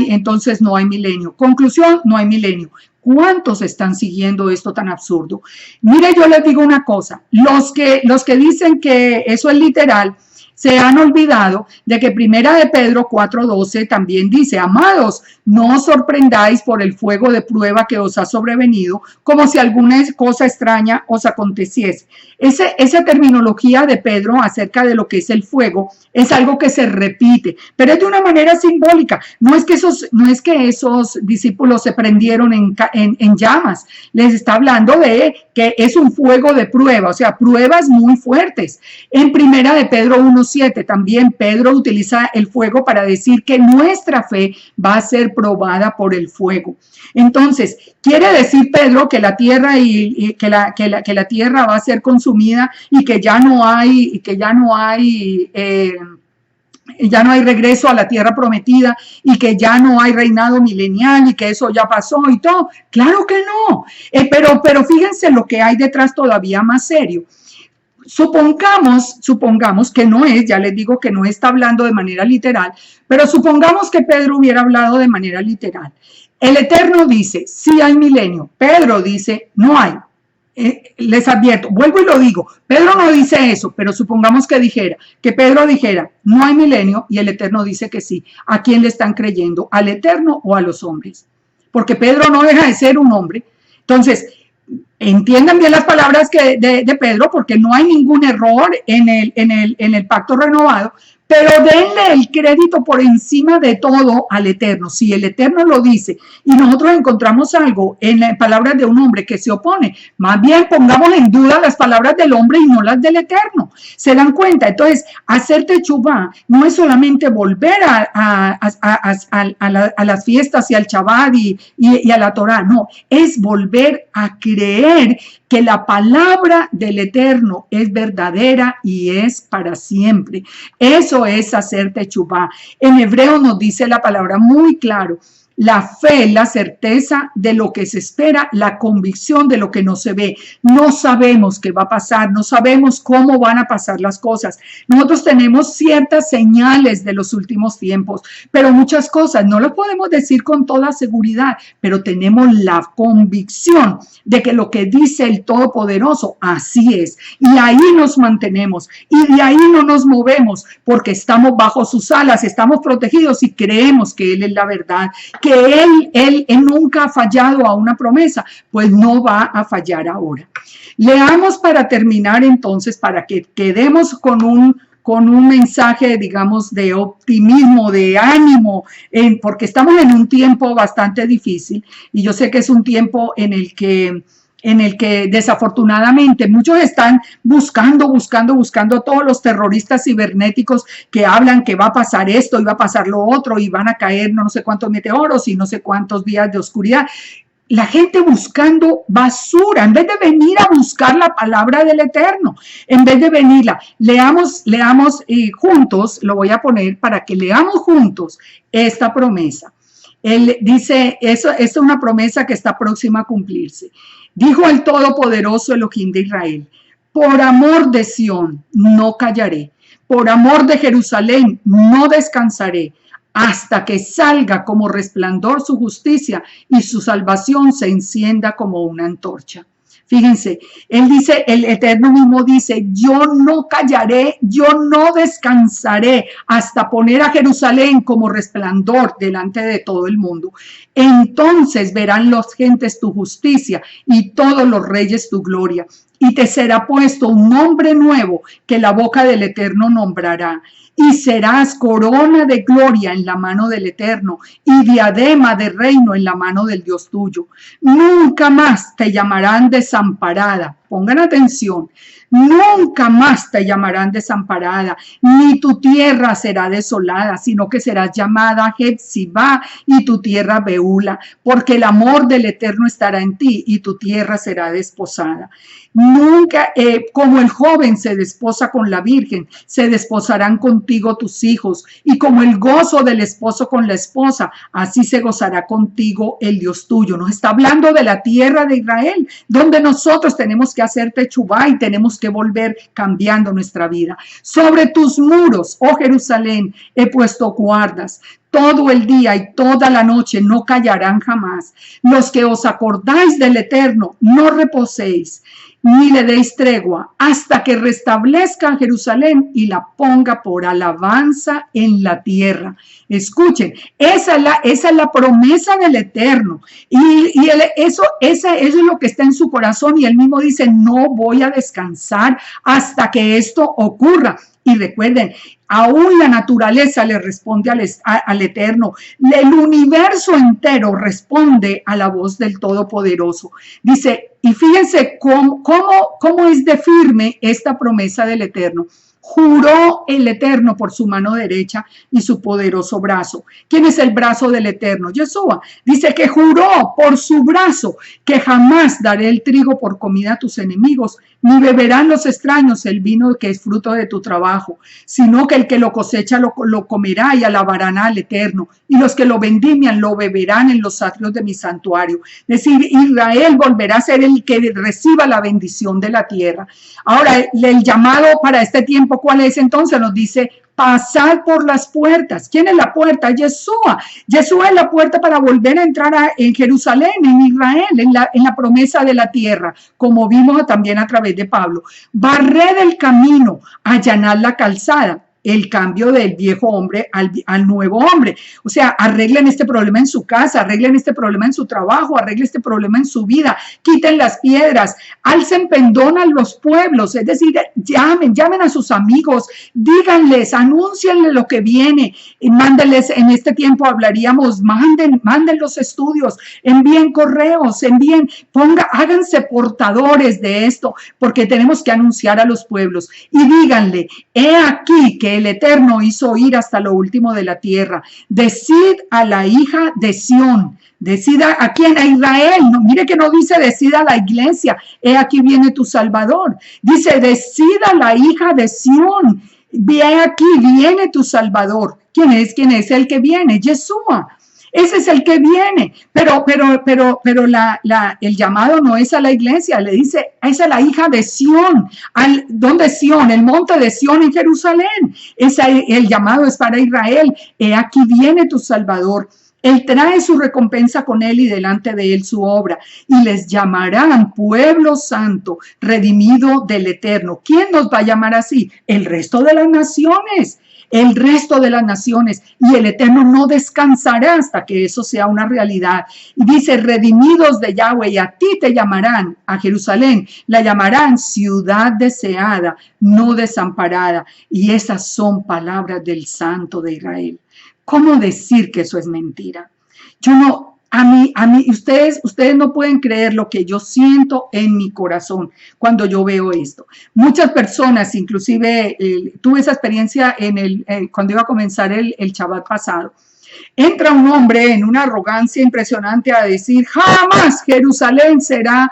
entonces no hay milenio. Conclusión, no hay milenio. ¿Cuántos están siguiendo esto tan absurdo? Mire, yo les digo una cosa, los que dicen que eso es literal, se han olvidado de que Primera de Pedro 4:12 también dice, amados, no os sorprendáis por el fuego de prueba que os ha sobrevenido, como si alguna cosa extraña os aconteciese. Esa terminología de Pedro acerca de lo que es el fuego es algo que se repite, pero es de una manera simbólica. No es que esos discípulos se prendieron en llamas. Les está hablando de que es un fuego de prueba, o sea, pruebas muy fuertes. En Primera de Pedro 1:7 también Pedro utiliza el fuego para decir que nuestra fe va a ser probada por el fuego. Entonces, quiere decir Pedro que la tierra que la tierra va a ser consumida y que ya no hay regreso a la tierra prometida y que ya no hay reinado milenial y que eso ya pasó y todo. Claro que no. Pero fíjense lo que hay detrás todavía más serio. Supongamos que no es, ya les digo que no está hablando de manera literal, pero supongamos que Pedro hubiera hablado de manera literal. El Eterno dice, sí hay milenio. Pedro dice, no hay. Les advierto, vuelvo y lo digo, Pedro no dice eso, pero supongamos que Pedro dijera, no hay milenio, y el Eterno dice que sí. ¿A quién le están creyendo? ¿Al Eterno o a los hombres? Porque Pedro no deja de ser un hombre. Entonces, entiendan bien las palabras de Pedro, porque no hay ningún error en el pacto renovado, pero denle el crédito por encima de todo al Eterno. Si el Eterno lo dice y nosotros encontramos algo en las palabras de un hombre que se opone, más bien pongamos en duda las palabras del hombre y no las del Eterno. ¿Se dan cuenta? Entonces, hacer techubá no es solamente volver a las fiestas y al Shabbat y a la Torah, no, es volver a creer que la palabra del Eterno es verdadera y es para siempre. Eso es hacer techubá. En hebreo nos dice la palabra muy claro. La fe, la certeza de lo que se espera, la convicción de lo que no se ve. No sabemos qué va a pasar, no sabemos cómo van a pasar las cosas. Nosotros tenemos ciertas señales de los últimos tiempos, pero muchas cosas no lo podemos decir con toda seguridad, pero tenemos la convicción de que lo que dice el Todopoderoso, así es. Y ahí nos mantenemos y de ahí no nos movemos porque estamos bajo sus alas, estamos protegidos y creemos que Él es la verdad, que él nunca ha fallado a una promesa, pues no va a fallar ahora. Leamos para terminar entonces, para que quedemos con un mensaje, digamos, de optimismo, de ánimo, porque estamos en un tiempo bastante difícil y yo sé que es un tiempo en el que desafortunadamente muchos están buscando a todos los terroristas cibernéticos que hablan que va a pasar esto y va a pasar lo otro y van a caer no sé cuántos meteoros y no sé cuántos días de oscuridad. La gente buscando basura, en vez de venir a buscar la palabra del Eterno, en vez de venirla, leamos juntos, lo voy a poner para que leamos juntos esta promesa. Él dice, eso es una promesa que está próxima a cumplirse. Dijo el Todopoderoso Elohim de Israel, por amor de Sión no callaré, por amor de Jerusalén no descansaré, hasta que salga como resplandor su justicia y su salvación se encienda como una antorcha. Fíjense, él dice, el Eterno mismo dice, yo no callaré, yo no descansaré hasta poner a Jerusalén como resplandor delante de todo el mundo. Entonces verán las gentes tu justicia y todos los reyes tu gloria. Y te será puesto un nombre nuevo que la boca del Eterno nombrará. Y serás corona de gloria en la mano del Eterno y diadema de reino en la mano del Dios tuyo. Nunca más te llamarán desamparada. Pongan atención. Nunca más te llamarán desamparada, ni tu tierra será desolada, sino que serás llamada Jepsibá y tu tierra Beula, porque el amor del Eterno estará en ti y tu tierra será desposada. Nunca, como el joven se desposa con la virgen, se desposarán contigo tus hijos, y como el gozo del esposo con la esposa, así se gozará contigo el Dios tuyo. Nos está hablando de la tierra de Israel, donde nosotros tenemos que hacer techubá y tenemos que volver cambiando nuestra vida. Sobre tus muros, oh Jerusalén, he puesto guardas. Todo el día y toda la noche no callarán jamás. Los que os acordáis del Eterno, no reposéis, ni le deis tregua, hasta que restablezca Jerusalén y la ponga por alabanza en la tierra. Escuchen, esa es la promesa del Eterno. Eso es lo que está en su corazón. Y él mismo dice, no voy a descansar hasta que esto ocurra. Y recuerden, aún la naturaleza le responde al Eterno. El universo entero responde a la voz del Todopoderoso. Dice, y fíjense cómo es de firme esta promesa del Eterno. Juró el Eterno por su mano derecha y su poderoso brazo. ¿Quién es el brazo del Eterno? Yeshua. Dice que juró por su brazo que jamás daré el trigo por comida a tus enemigos, ni beberán los extraños el vino que es fruto de tu trabajo, sino que el que lo cosecha lo comerá y alabarán al Eterno, y los que lo vendimian lo beberán en los atrios de mi santuario. Es decir, Israel volverá a ser el que reciba la bendición de la tierra. Ahora, el llamado para este tiempo, ¿cuál es entonces? Nos dice, pasad por las puertas. ¿Quién es la puerta? Yeshua. Yeshua es la puerta para volver a entrar en Jerusalén, en Israel, en la promesa de la tierra, como vimos también a través de Pablo. Barred el camino, allanar la calzada. El cambio del viejo hombre al nuevo hombre. O sea, arreglen este problema en su casa, arreglen este problema en su trabajo, arreglen este problema en su vida, quiten las piedras, alcen pendón a los pueblos, es decir, llamen a sus amigos, díganles, anúncienles lo que viene, mándenles, en este tiempo hablaríamos, manden los estudios, envíen correos, háganse portadores de esto, porque tenemos que anunciar a los pueblos y díganle, he aquí que el Eterno hizo oír hasta lo último de la tierra. Decid a la hija de Sión. Decida a quién, a Israel. No, mire que no dice decida a la iglesia. He aquí viene tu Salvador. Dice decida a la hija de Sión. Ve aquí, viene tu Salvador. ¿Quién es? ¿Quién es el que viene? Yeshua. ese es el que viene, pero el llamado no es a la iglesia, le dice, es a la hija de Sión. ¿Dónde es Sión? El monte de Sión en Jerusalén. El llamado es para Israel. He aquí viene tu Salvador. Él trae su recompensa con él y delante de él su obra, y les llamarán pueblo santo, redimido del Eterno. ¿Quién nos va a llamar así? El resto de las naciones. El resto de las naciones, y el Eterno no descansará hasta que eso sea una realidad. Y dice, redimidos de Yahweh, y a ti te llamarán, a Jerusalén, la llamarán ciudad deseada, no desamparada. Y esas son palabras del Santo de Israel. ¿Cómo decir que eso es mentira? Yo no, a mí, ustedes no pueden creer lo que yo siento en mi corazón cuando yo veo esto. Muchas personas, inclusive tuve esa experiencia cuando iba a comenzar el Shabbat pasado. Entra un hombre en una arrogancia impresionante a decir, jamás Jerusalén será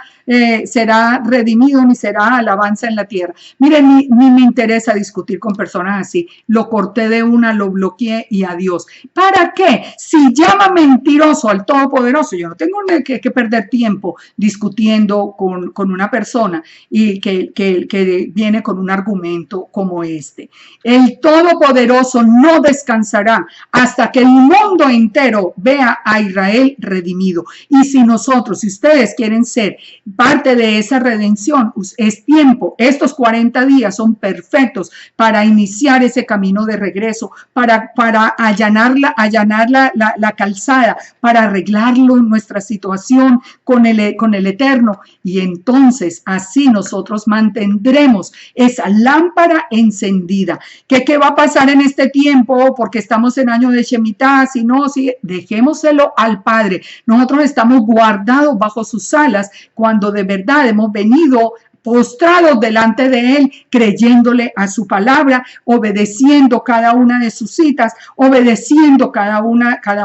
redimido ni será alabanza en la tierra. Miren, ni me interesa discutir con personas así. Lo corté de una, lo bloqueé y adiós. ¿Para qué? Si llama mentiroso al Todopoderoso, yo no tengo que perder tiempo discutiendo con una persona y que viene con un argumento como este. El Todopoderoso no descansará hasta que el mundo entero vea a Israel redimido. Y si ustedes quieren ser parte de esa redención, es tiempo. Estos 40 días son perfectos para iniciar ese camino de regreso, para allanar la calzada, para arreglarlo en nuestra situación con el Eterno. Y entonces así nosotros mantendremos esa lámpara encendida. ¿Qué va a pasar en este tiempo? Porque estamos en año de Shemitah, si no, dejémoselo al Padre. Nosotros estamos guardados bajo sus alas cuando de verdad hemos venido postrados delante de Él, creyéndole a su palabra, obedeciendo cada una de sus citas, obedeciendo cada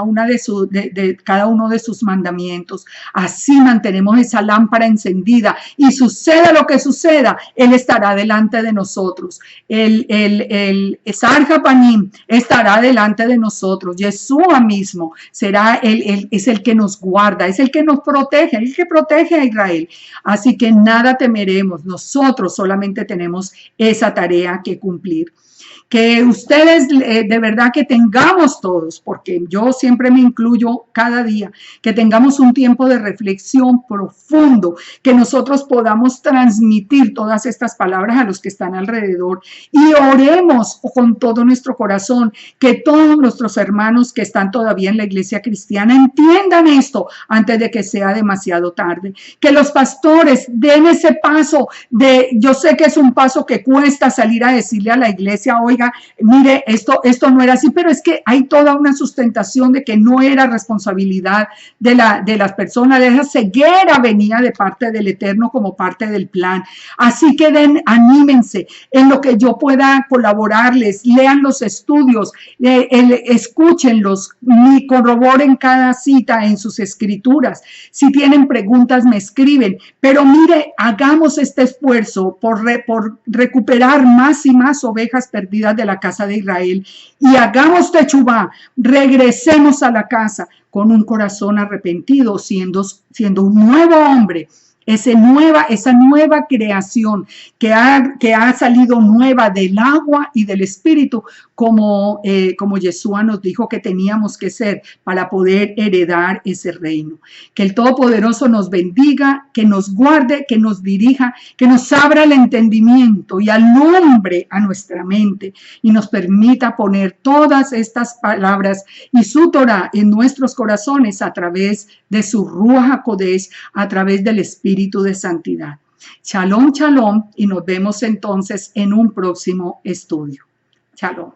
uno de sus mandamientos. Así mantenemos esa lámpara encendida y suceda lo que suceda, Él estará delante de nosotros. El Sarja Panim estará delante de nosotros. Yeshua mismo es el que nos guarda, es el que nos protege, el que protege a Israel. Así que nada temeremos. Nosotros solamente tenemos esa tarea que cumplir. Que ustedes de verdad que tengamos todos, porque yo siempre me incluyo cada día, que tengamos un tiempo de reflexión profundo, que nosotros podamos transmitir todas estas palabras a los que están alrededor y oremos con todo nuestro corazón, que todos nuestros hermanos que están todavía en la iglesia cristiana entiendan esto antes de que sea demasiado tarde, que los pastores den ese paso yo sé que es un paso que cuesta salir a decirle a la iglesia, oiga, mire, esto no era así, pero es que hay toda una sustentación de que no era responsabilidad de las personas, de esa ceguera venía de parte del Eterno como parte del plan. Así que anímense en lo que yo pueda colaborarles, lean los estudios, escúchenlos, y corroboren cada cita en sus escrituras. Si tienen preguntas, me escriben, pero mire, hagamos este esfuerzo por recuperar más y más ovejas perdidas de la casa de Israel y hagamos techubá, regresemos a la casa con un corazón arrepentido, siendo un nuevo hombre, esa nueva creación que ha salido nueva del agua y del espíritu, como Yeshua nos dijo que teníamos que ser para poder heredar ese reino. Que el Todopoderoso nos bendiga, que nos guarde, que nos dirija, que nos abra el entendimiento y alumbre a nuestra mente y nos permita poner todas estas palabras y su Torah en nuestros corazones a través de su Ruach HaKodesh, a través del Espíritu de Santidad. Shalom, shalom, y nos vemos entonces en un próximo estudio. Shalom.